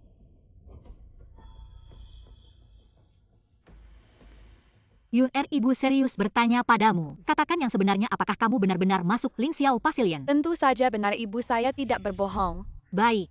Yun-Er, ibu serius bertanya padamu. Katakan yang sebenarnya, apakah kamu benar-benar masuk Ling Xiao Pavilion? Tentu saja benar, ibu, saya tidak berbohong. Baik.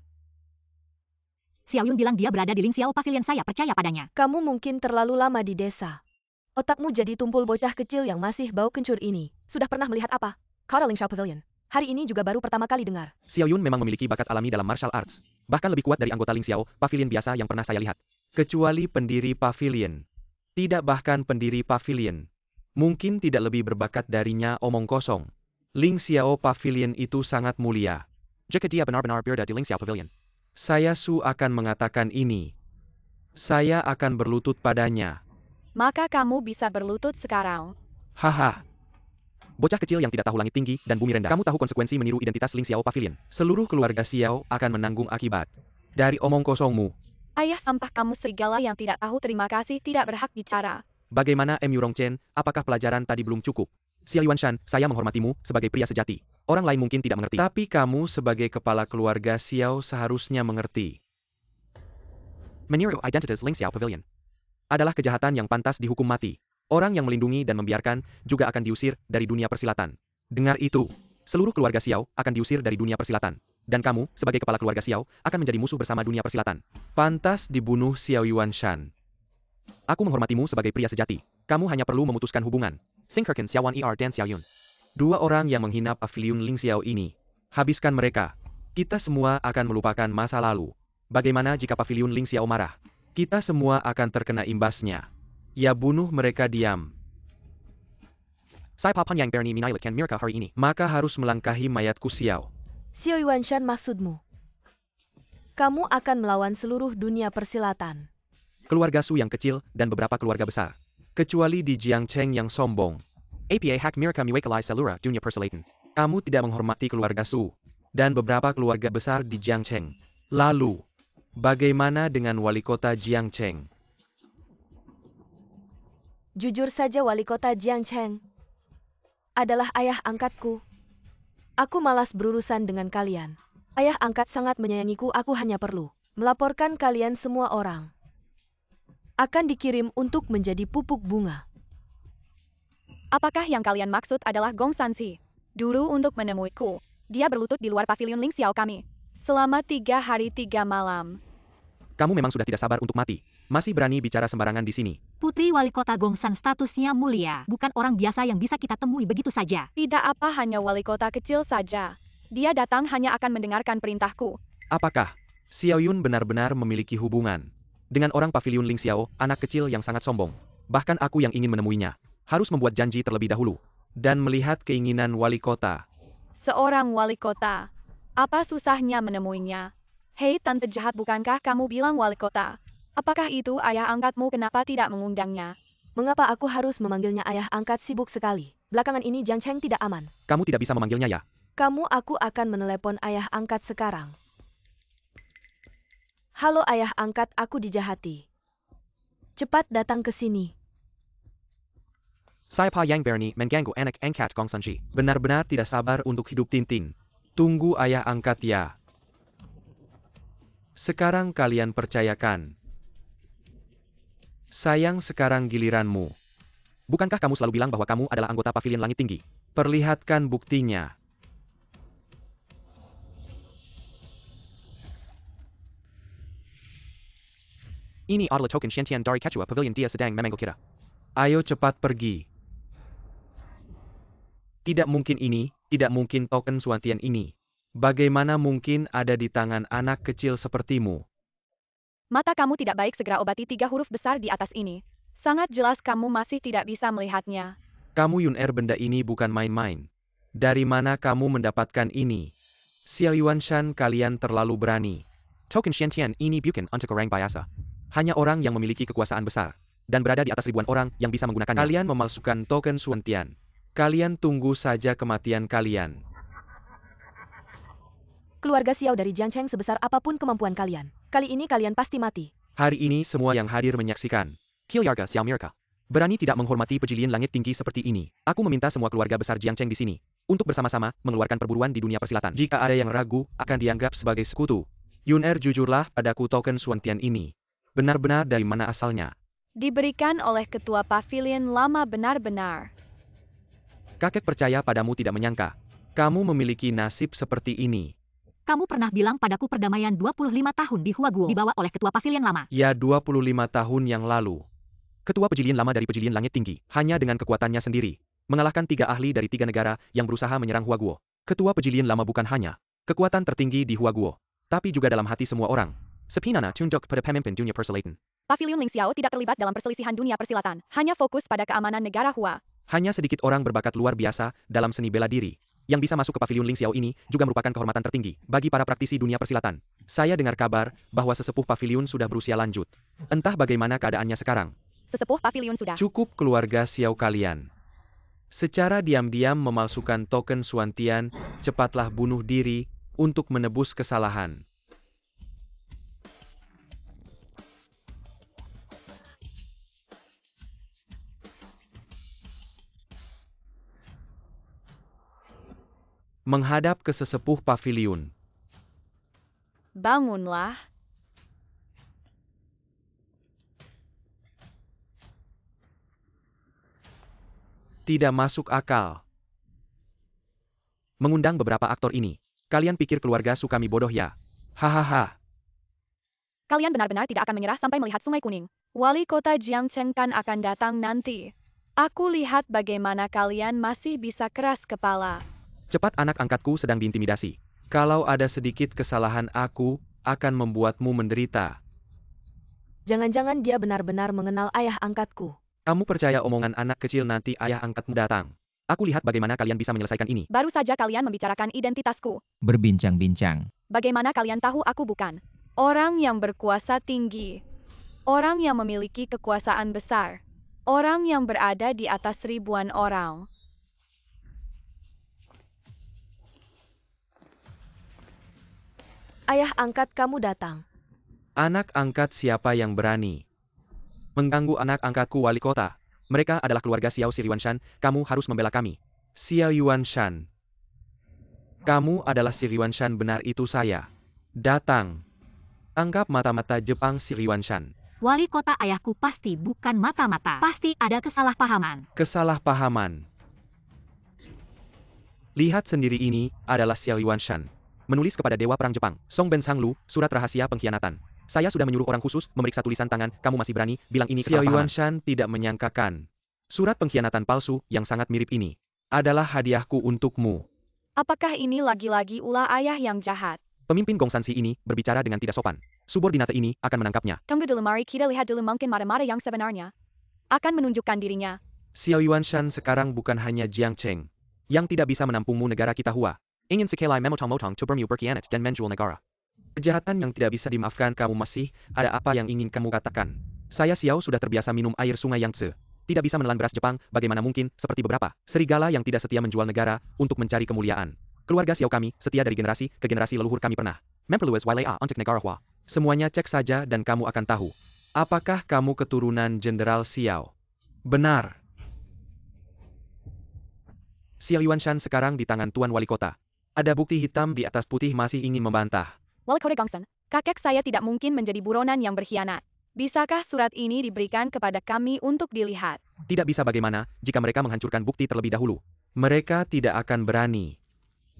Xiaoyun bilang dia berada di Ling Xiao Pavilion, saya percaya padanya. Kamu mungkin terlalu lama di desa. Otakmu jadi tumpul bocah kecil yang masih bau kencur ini. Sudah pernah melihat apa? Kata Ling Xiao Pavilion. Hari ini juga baru pertama kali dengar. Xiaoyun memang memiliki bakat alami dalam martial arts. Bahkan lebih kuat dari anggota Ling Xiao Pavilion biasa yang pernah saya lihat. Kecuali pendiri pavilion. Tidak, bahkan pendiri pavilion mungkin tidak lebih berbakat darinya, omong kosong. Ling Xiao Pavilion itu sangat mulia. Jika dia benar-benar berada di Ling Xiao Pavilion, saya Su akan mengatakan ini. Saya akan berlutut padanya. Maka kamu bisa berlutut sekarang. Haha. Bocah kecil yang tidak tahu langit tinggi dan bumi rendah. Kamu tahu konsekuensi meniru identitas Ling Xiao Pavilion. Seluruh keluarga Xiao akan menanggung akibat dari omong kosongmu. Ayah sampah kamu serigala yang tidak tahu terima kasih, tidak berhak bicara. Bagaimana Mu Rongchen, apakah pelajaran tadi belum cukup? Xiao Yuanshan, saya menghormatimu sebagai pria sejati. Orang lain mungkin tidak mengerti. Tapi kamu sebagai kepala keluarga Xiao seharusnya mengerti. Meniru identitas Ling Xiao Pavilion adalah kejahatan yang pantas dihukum mati. Orang yang melindungi dan membiarkan juga akan diusir dari dunia persilatan. Dengar itu. Seluruh keluarga Xiao akan diusir dari dunia persilatan. Dan kamu, sebagai kepala keluarga Xiao, akan menjadi musuh bersama dunia persilatan. Pantas dibunuh Xiao Yuanshan. Aku menghormatimu sebagai pria sejati. Kamu hanya perlu memutuskan hubungan. Singkirkan Xiaowan dan Xiaoyun. 2 orang yang menghina pavilion Ling Xiao ini. Habiskan mereka. Kita semua akan melupakan masa lalu. Bagaimana jika pavilion Ling Xiao marah? Kita semua akan terkena imbasnya. Ya, bunuh mereka diam. Saya Papan yang berani menyelamatkan mereka hari ini. Maka harus melangkahi mayatku Xiao. Xiao Yuanshan, maksudmu? Kamu akan melawan seluruh dunia persilatan. Keluarga Su yang kecil dan beberapa keluarga besar. Kecuali di Jiangcheng yang sombong. APA hak mereka mewakili seluruh dunia persilatan. Kamu tidak menghormati keluarga Su dan beberapa keluarga besar di Jiangcheng. Lalu, bagaimana dengan wali kota Jiangcheng? Jujur saja, wali kota Jiangcheng adalah ayah angkatku. Aku malas berurusan dengan kalian. Ayah angkat sangat menyayangiku, aku hanya perlu melaporkan kalian semua orang. Akan dikirim untuk menjadi pupuk bunga. Apakah yang kalian maksud adalah Gong Sansi? Dulu untuk menemuiku, dia berlutut di luar pavilion Ling Xiao kami. Selama 3 hari 3 malam. Kamu memang sudah tidak sabar untuk mati. Masih berani bicara sembarangan di sini. Putri Wali Kota Gongsan statusnya mulia, bukan orang biasa yang bisa kita temui begitu saja. Tidak apa, hanya wali kota kecil saja. Dia datang hanya akan mendengarkan perintahku. Apakah Xiaoyun benar-benar memiliki hubungan dengan orang pavilion Ling Xiao, anak kecil yang sangat sombong? Bahkan aku yang ingin menemuinya harus membuat janji terlebih dahulu dan melihat keinginan wali kota. Seorang wali kota. Apa susahnya menemuinya? Hei tante jahat, bukankah kamu bilang wali kota? Apakah itu ayah angkatmu? Kenapa tidak mengundangnya? Mengapa aku harus memanggilnya ayah angkat? Sibuk sekali. Belakangan ini Jiangcheng tidak aman. Kamu tidak bisa memanggilnya ya? Aku akan menelepon ayah angkat sekarang. Halo ayah angkat, aku dijahati. Cepat datang ke sini. Saya Pa Yang berani mengganggu anak angkat Gong Sanji. Benar-benar tidak sabar untuk hidup Tintin. Tunggu ayah angkat ya. Sekarang kalian percayakan. Sayang, sekarang giliranmu. Bukankah kamu selalu bilang bahwa kamu adalah anggota pavilion langit tinggi? Perlihatkan buktinya. Ini adalah token Shantian dari Quechua Pavilion, dia sedang memanggil kita. Ayo cepat pergi. Tidak mungkin ini Tidak mungkin token Suantian ini. Bagaimana mungkin ada di tangan anak kecil sepertimu? Mata kamu tidak baik, segera obati 3 huruf besar di atas ini. Sangat jelas kamu masih tidak bisa melihatnya. Kamu Yun-Er, benda ini bukan main-main. Dari mana kamu mendapatkan ini? Xiao Yuanshan, kalian terlalu berani. Token Xiantian ini bukan untuk orang biasa. Hanya orang yang memiliki kekuasaan besar. Dan berada di atas ribuan orang yang bisa menggunakannya. Kalian memalsukan token Suantian. Kalian tunggu saja kematian kalian. Keluarga Xiao dari Jiangcheng, sebesar apapun kemampuan kalian, kali ini kalian pasti mati. Hari ini semua yang hadir menyaksikan. Kilyarga Xiao Mirka. Berani tidak menghormati pejilian langit tinggi seperti ini. Aku meminta semua keluarga besar Jiangcheng di sini untuk bersama-sama mengeluarkan perburuan di dunia persilatan. Jika ada yang ragu, akan dianggap sebagai sekutu. Yun-Er, jujurlah padaku, token Suantian ini benar-benar dari mana asalnya? Diberikan oleh ketua pavilion lama benar-benar. Kakek percaya padamu, tidak menyangka kamu memiliki nasib seperti ini. Kamu pernah bilang padaku perdamaian 25 tahun di Huaguo dibawa oleh ketua pavilion lama. Ya, 25 tahun yang lalu. Ketua pejilian lama dari pejilian langit tinggi, hanya dengan kekuatannya sendiri, mengalahkan 3 ahli dari 3 negara yang berusaha menyerang Huaguo. Ketua pejilian lama bukan hanya kekuatan tertinggi di Huaguo, tapi juga dalam hati semua orang. Sepinana tunduk pada pemimpin dunia persilatan. Pavilion Ling Xiao tidak terlibat dalam perselisihan dunia persilatan, hanya fokus pada keamanan negara Hua. Hanya sedikit orang berbakat luar biasa dalam seni bela diri yang bisa masuk ke pavilion Ling Xiao ini juga merupakan kehormatan tertinggi bagi para praktisi dunia persilatan. Saya dengar kabar bahwa sesepuh pavilion sudah berusia lanjut. Entah bagaimana keadaannya sekarang. Sesepuh pavilion sudah. Cukup, keluarga Xiao kalian. Secara diam-diam memalsukan token Suantian, cepatlah bunuh diri untuk menebus kesalahan. Menghadap ke sesepuh pavilion. Bangunlah. Tidak masuk akal. Mengundang beberapa aktor ini. Kalian pikir keluarga Sukami bodoh ya? Hahaha. Kalian benar-benar tidak akan menyerah sampai melihat Sungai Kuning. Wali kota Jiangcheng kan akan datang nanti. Aku lihat bagaimana kalian masih bisa keras kepala. Cepat, anak angkatku sedang diintimidasi. Kalau ada sedikit kesalahan, aku akan membuatmu menderita. Jangan-jangan dia benar-benar mengenal ayah angkatku. Kamu percaya omongan anak kecil? Nanti ayah angkatmu datang. Aku lihat bagaimana kalian bisa menyelesaikan ini. Baru saja kalian membicarakan identitasku. Berbincang-bincang. Bagaimana kalian tahu aku bukan orang yang berkuasa tinggi? Orang yang memiliki kekuasaan besar. Orang yang berada di atas ribuan orang. Ayah angkat kamu datang. Anak angkat siapa yang berani mengganggu anak angkatku, wali kota? Mereka adalah keluarga Xiao Yuanshan. Kamu harus membela kami. Xiao Yuanshan. Kamu adalah Yuanshan, benar itu saya. Datang. Anggap mata-mata Jepang Yuanshan. Wali kota, ayahku pasti bukan mata-mata. Pasti ada kesalahpahaman. Kesalahpahaman. Lihat sendiri, ini adalah Xiao Yuanshan. Menulis kepada Dewa Perang Jepang, Song Ben Sanglu, surat rahasia pengkhianatan. Saya sudah menyuruh orang khusus memeriksa tulisan tangan, kamu masih berani bilang ini kesalahpahaman. Xiao Yuanshan tidak menyangkakan. Surat pengkhianatan palsu yang sangat mirip ini adalah hadiahku untukmu. Apakah ini lagi-lagi ulah ayah yang jahat? Pemimpin Gongsansi ini berbicara dengan tidak sopan. Subordinate ini akan menangkapnya. Tunggu dulu, mari kita lihat dulu, mungkin marah-marah yang sebenarnya akan menunjukkan dirinya. Xiao Yuanshan sekarang bukan hanya Jiangcheng yang tidak bisa menampungmu, negara kita Hua ingin sekali memotong-motong to bermu berkhianat dan menjual negara. Kejahatan yang tidak bisa dimaafkan. Kamu masih ada apa yang ingin kamu katakan? Saya Xiao sudah terbiasa minum air sungai Yangtze. Tidak bisa menelan beras Jepang, bagaimana mungkin seperti beberapa serigala yang tidak setia menjual negara untuk mencari kemuliaan. Keluarga Xiao kami setia dari generasi ke generasi leluhur kami pernah memperluas wilayah untuk negara Hua. Semuanya cek saja dan kamu akan tahu. Apakah kamu keturunan Jenderal Xiao? Benar. Xiao Yuanshan sekarang di tangan Tuan Wali Kota. Ada bukti hitam di atas putih, masih ingin membantah. Wali kota Gongsan, kakek saya tidak mungkin menjadi buronan yang berkhianat. Bisakah surat ini diberikan kepada kami untuk dilihat? Tidak bisa, bagaimana jika mereka menghancurkan bukti terlebih dahulu? Mereka tidak akan berani.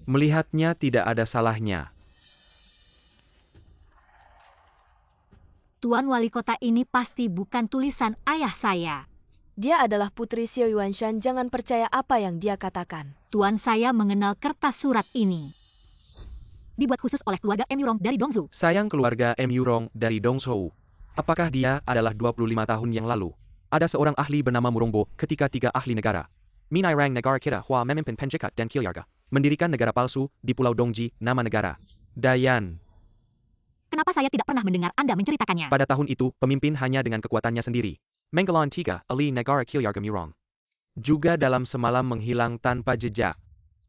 Melihatnya tidak ada salahnya. Tuan Wali Kota, ini pasti bukan tulisan ayah saya. Dia adalah putri Xiao Yuanshan, jangan percaya apa yang dia katakan. Tuan saya mengenal kertas surat ini. Dibuat khusus oleh keluarga M. Yurong dari Dongzhou. Sayang keluarga M. Yurong dari Dongzhou. Apakah dia adalah 25 tahun yang lalu? Ada seorang ahli bernama Murongbo ketika 3 ahli negara. Minai Rang negara kita Hua memimpin penjekat dan Kilyarga. Mendirikan negara palsu di Pulau Dongji, nama negara. Dayan. Kenapa saya tidak pernah mendengar Anda menceritakannya? Pada tahun itu, pemimpin hanya dengan kekuatannya sendiri. Menggelon 3, ahli negara Kilyarga Murong. Juga dalam semalam menghilang tanpa jejak.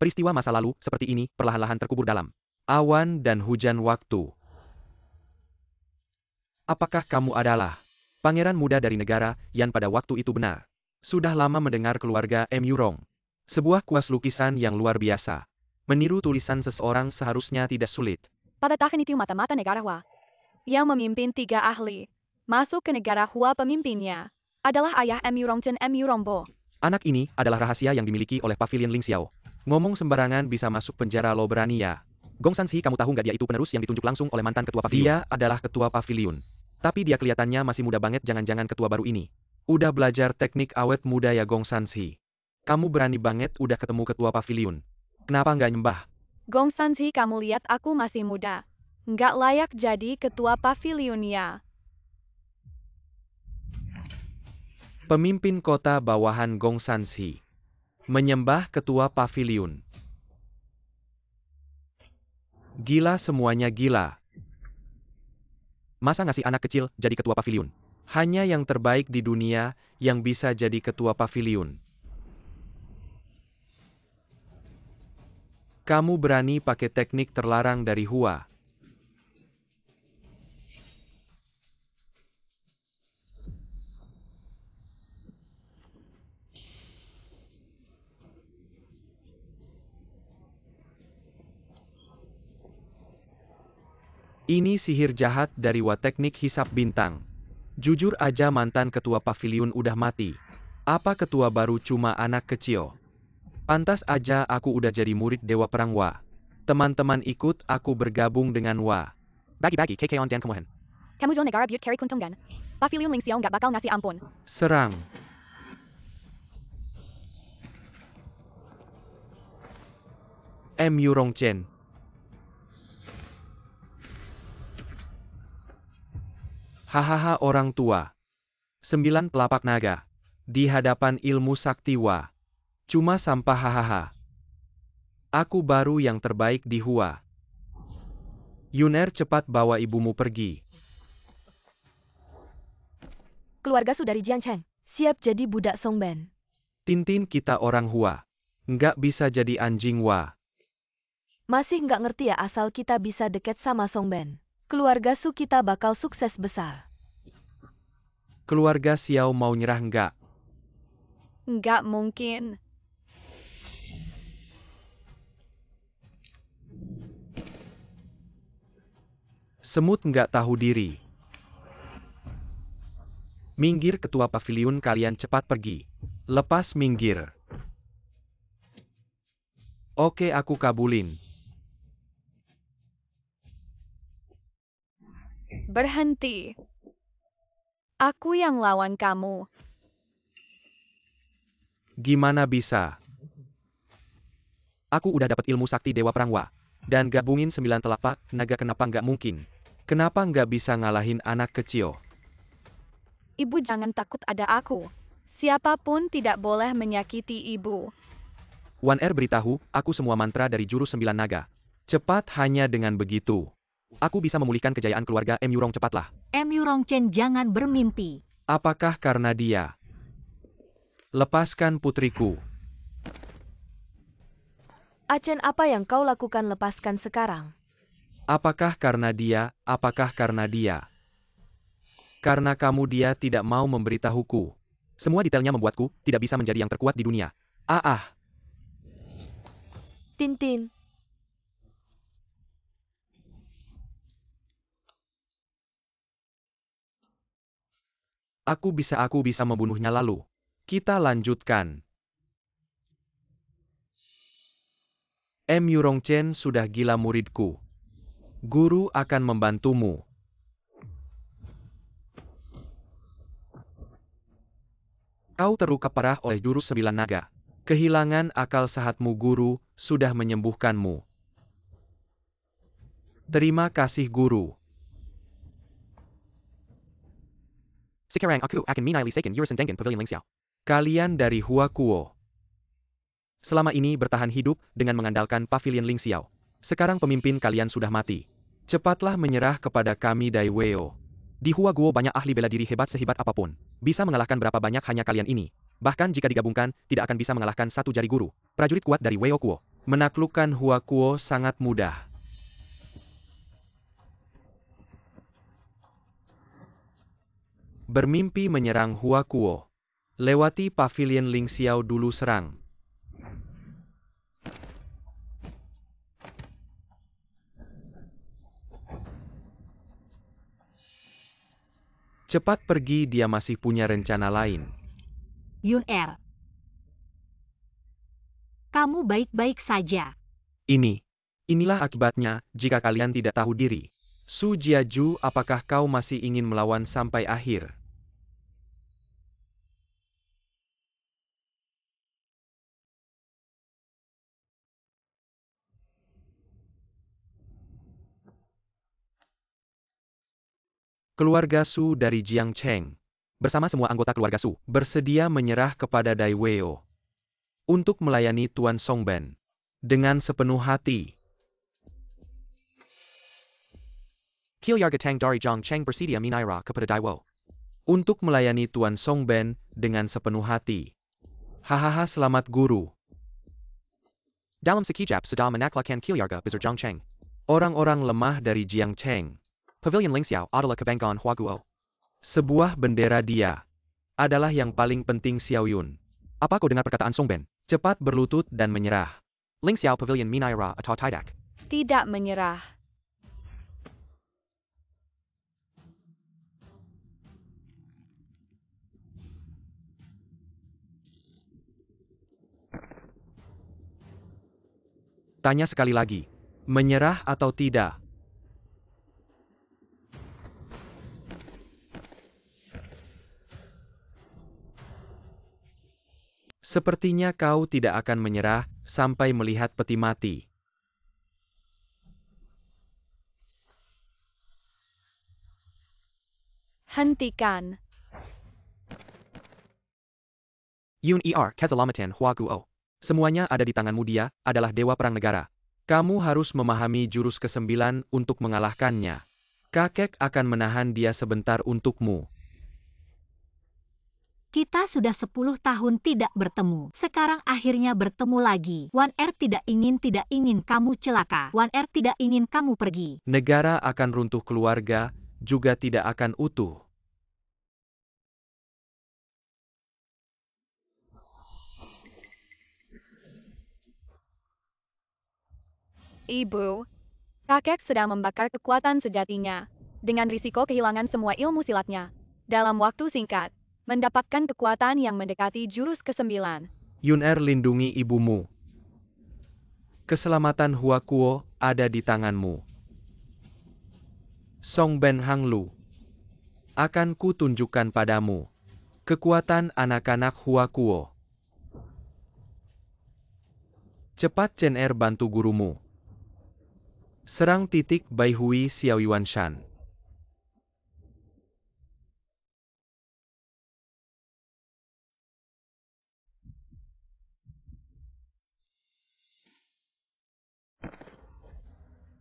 Peristiwa masa lalu seperti ini perlahan-lahan terkubur dalam awan dan hujan waktu. Apakah kamu adalah pangeran muda dari negara yang pada waktu itu benar? Sudah lama mendengar keluarga M. Yurong. Sebuah kuas lukisan yang luar biasa. Meniru tulisan seseorang seharusnya tidak sulit. Pada tahun itu mata-mata negara Hua yang memimpin 3 ahli masuk ke negara Hua, pemimpinnya adalah ayah M. Yurong dan M. Yurongbo. Anak ini adalah rahasia yang dimiliki oleh Pavilion Ling Xiao. Ngomong sembarangan bisa masuk penjara, lo berani ya? Gong Sansi, kamu tahu nggak dia itu penerus yang ditunjuk langsung oleh mantan ketua pavilion? Dia adalah ketua pavilion. Tapi dia kelihatannya masih muda banget, jangan-jangan ketua baru ini udah belajar teknik awet muda ya Gong Sansi. Kamu berani banget udah ketemu ketua pavilion. Kenapa nggak nyembah? Gong Sansi, kamu lihat aku masih muda. Nggak layak jadi ketua pavilion ya. Pemimpin kota bawahan Gong Sansi menyembah ketua pavilion. Gila, semuanya gila. Masa ngasih anak kecil jadi ketua pavilion? Hanya yang terbaik di dunia yang bisa jadi ketua pavilion. Kamu berani pakai teknik terlarang dari Hua. Ini sihir jahat dari Hua, teknik hisap bintang. Jujur aja mantan ketua pavilion udah mati. Apa ketua baru cuma anak kecil? Pantas aja aku udah jadi murid Dewa Perang Hua. Teman-teman ikut aku bergabung dengan Hua. Bagi-bagi KK on dan kemuhen. Kamu jual negara Butte Carry Kuntunggan. Pavilion Ling Xiao nggak bakal ngasih ampun. Serang. M. Yurong Chen. Hahaha, orang tua. 9 telapak naga. Di hadapan ilmu sakti Hua. Cuma sampah, hahaha. Aku baru yang terbaik di Hua. Yuner, cepat bawa ibumu pergi. Keluarga Su dari Jiangcheng siap jadi budak Songben. Tintin, kita orang Hua. Nggak bisa jadi anjing Hua. Masih nggak ngerti ya asal kita bisa deket sama Songben. Keluarga Su kita bakal sukses besar. Keluarga Xiao mau nyerah nggak? Nggak mungkin. Semut nggak tahu diri. Minggir ketua pavilion, kalian cepat pergi. Lepas minggir. Oke, aku kabulin. Berhenti. Aku yang lawan kamu. Gimana bisa? Aku udah dapat ilmu sakti Dewa Perang Hua. Dan gabungin 9 telapak naga, kenapa nggak mungkin? Kenapa nggak bisa ngalahin anak kecil? Ibu jangan takut, ada aku. Siapapun tidak boleh menyakiti ibu. Wan Er beritahu, aku semua mantra dari jurus 9 naga. Cepat, hanya dengan begitu aku bisa memulihkan kejayaan keluarga M. Yurong, cepatlah. M. Yurong Chen, jangan bermimpi. Apakah karena dia? Lepaskan putriku. Achen, apa yang kau lakukan, lepaskan sekarang. Apakah karena dia? Apakah karena dia? Karena kamu, dia tidak mau memberitahuku. Semua detailnya membuatku tidak bisa menjadi yang terkuat di dunia. Tintin. Aku bisa membunuhnya lalu. Kita lanjutkan. M. Yurong Chen sudah gila, muridku. Guru akan Kau terluka parah oleh jurus 9 naga. Kehilangan akal sehatmu guru, sudah menyembuhkanmu. Terima kasih guru. Sekarang aku akan menyelesaikan urusan dengan Pavilion Ling Xiao. Kalian dari Huakuo selama ini bertahan hidup dengan mengandalkan Pavilion Ling Xiao. Sekarang pemimpin kalian sudah mati. Cepatlah menyerah kepada kami Dai Weo. Di Huaguo banyak ahli bela diri hebat sehebat apapun. Bisa mengalahkan berapa banyak hanya kalian ini. Bahkan jika digabungkan, tidak akan bisa mengalahkan satu jari guru. Prajurit kuat dari Weo Kuo. Menaklukkan Huakuo sangat mudah. Bermimpi menyerang Huakuo. Lewati Pavilion Ling Xiao dulu serang. Cepat pergi, dia masih punya rencana lain. Yun-Er, kamu baik-baik saja. Inilah akibatnya jika kalian tidak tahu diri. Su Jiaju, apakah kau masih ingin melawan sampai akhir? Keluarga Su dari Jiangcheng, bersama semua anggota keluarga Su, bersedia menyerah kepada Dai Weo untuk melayani Tuan Songben dengan sepenuh hati. Keluarga Tang dari Jiangcheng bersedia menyerah kepada Dai Weo untuk melayani Tuan Songben dengan sepenuh hati. Hahaha, selamat guru. Dalam sekejap sudah menaklukkan keluarga besar Jiangcheng. Orang-orang lemah dari Jiangcheng. Pavilion Ling Xiao adalah kebanggaan Huaguo. Sebuah bendera dia adalah yang paling penting Xiao Yun. Apa kau dengar perkataan Songben? Cepat berlutut dan menyerah. Ling Xiao Pavilion menyerah atau tidak? Tidak menyerah. Tanya sekali lagi. Menyerah atau tidak? Sepertinya kau tidak akan menyerah sampai melihat peti mati. Hentikan. Yun-Er, Keselamatan Huaguo. Semuanya ada di tanganmu, dia adalah dewa perang negara. Kamu harus memahami jurus ke-9 untuk mengalahkannya. Kakek akan menahan dia sebentar untukmu. Kita sudah 10 tahun tidak bertemu. Sekarang akhirnya bertemu lagi. Wan-Er tidak ingin kamu celaka. Wan-Er tidak ingin kamu pergi. Negara akan runtuh, keluarga juga tidak akan utuh. Ibu, kakek sedang membakar kekuatan sejatinya, dengan risiko kehilangan semua ilmu silatnya. Dalam waktu singkat, mendapatkan kekuatan yang mendekati jurus ke-9. Yun-Er, lindungi ibumu. Keselamatan Huakuo ada di tanganmu. Songben Hanglu. Akan ku tunjukkan padamu kekuatan anak-anak Huakuo. Cepat Chen-Er, bantu gurumu. Serang titik Bai Hui Xiao Yuan Shan.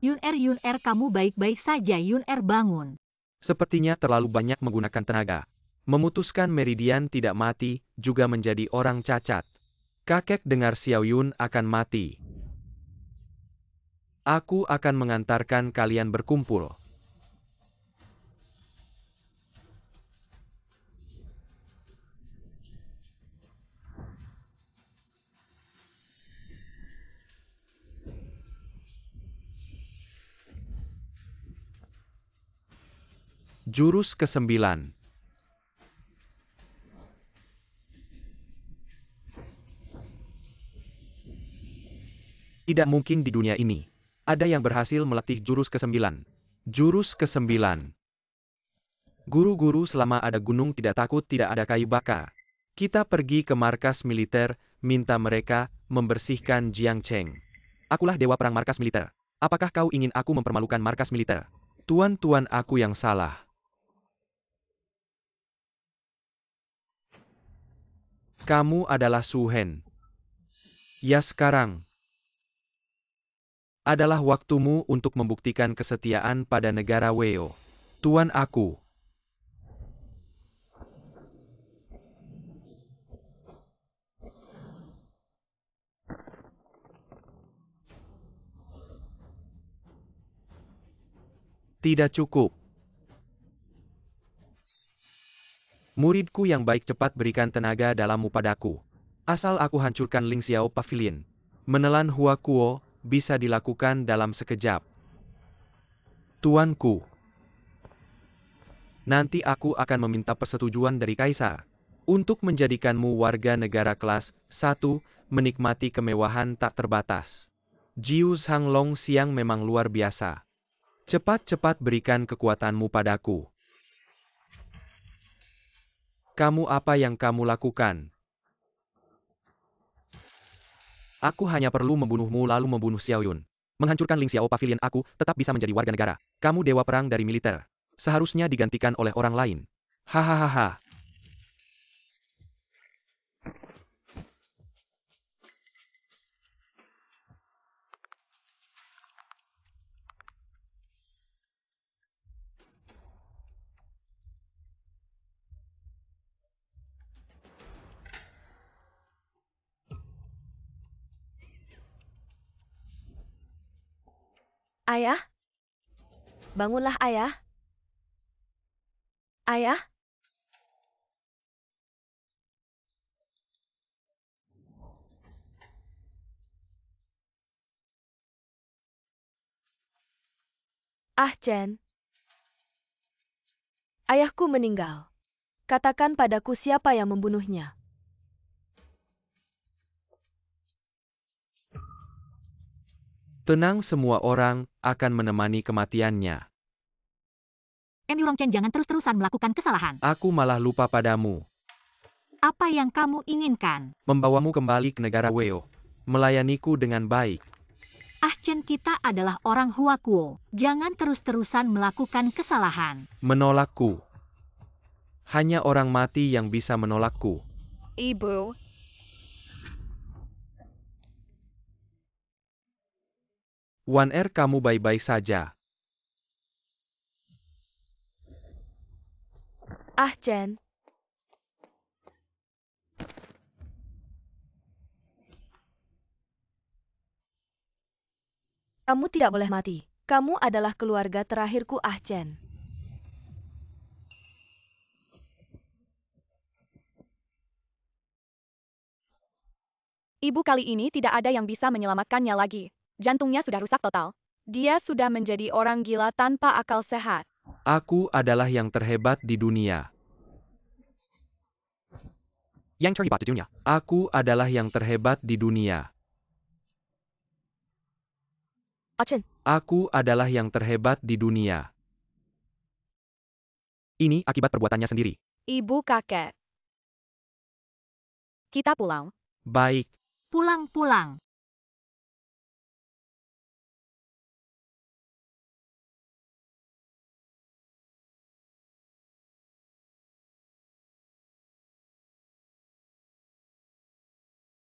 Yun-Er, kamu baik-baik saja. Yun-Er, bangun. Sepertinya terlalu banyak menggunakan tenaga. Memutuskan Meridian tidak mati, juga menjadi orang cacat. Kakek dengar Xiao Yun akan mati. Aku akan mengantarkan kalian berkumpul. Jurus ke-9. Tidak mungkin di dunia ini ada yang berhasil melatih jurus ke-9. Jurus ke-9. Guru-guru, selama ada gunung tidak takut, tidak ada kayu bakar. Kita pergi ke markas militer, minta mereka membersihkan Jiangcheng. Akulah dewa perang markas militer. Apakah kau ingin aku mempermalukan markas militer? Tuan-tuan, aku yang salah. Kamu adalah Su Hen. Ya, sekarang adalah waktumu untuk membuktikan kesetiaan pada negara Weo. Tuan aku. Tidak cukup. Muridku yang baik, cepat berikan tenaga dalammu padaku. Asal aku hancurkan Ling Xiao Pavilion. Menelan Hua Kuo bisa dilakukan dalam sekejap. Tuanku. Nanti aku akan meminta persetujuan dari Kaisar untuk menjadikanmu warga negara kelas 1, menikmati kemewahan tak terbatas. Jiu Zhang Long Xiang memang luar biasa. Cepat-cepat berikan kekuatanmu padaku. Kamu apa yang kamu lakukan? Aku hanya perlu membunuhmu lalu membunuh Xiao Yun. Menghancurkan Ling Xiao Pavilion, aku tetap bisa menjadi warga negara. Kamu dewa perang dari militer. Seharusnya digantikan oleh orang lain. Hahaha. Ayah? Bangunlah, Ayah. Ayah? Ah, Chen. Ayahku meninggal. Katakan padaku siapa yang membunuhnya. Tenang, semua orang akan menemani kematiannya. Yu Rongchen, jangan terus-terusan melakukan kesalahan. Aku malah lupa padamu. Apa yang kamu inginkan? Membawamu kembali ke negara Weo. Melayaniku dengan baik. Ah Chen, kita adalah orang Hua Kuo. Jangan terus-terusan melakukan kesalahan. Menolakku. Hanya orang mati yang bisa menolakku. Ibu, Wan Er, kamu baik-baik saja. Ah, Chen. Kamu tidak boleh mati. Kamu adalah keluarga terakhirku, Ah Chen. ibu kali ini tidak ada yang bisa menyelamatkannya lagi. Jantungnya sudah rusak total. Dia sudah menjadi orang gila tanpa akal sehat. Aku adalah yang terhebat di dunia. Yang terhebat di dunia. Aku adalah yang terhebat di dunia. Ah Chen. Aku adalah yang terhebat di dunia. Ini akibat perbuatannya sendiri. Ibu kakek. Kita pulang. Baik. Pulang-pulang.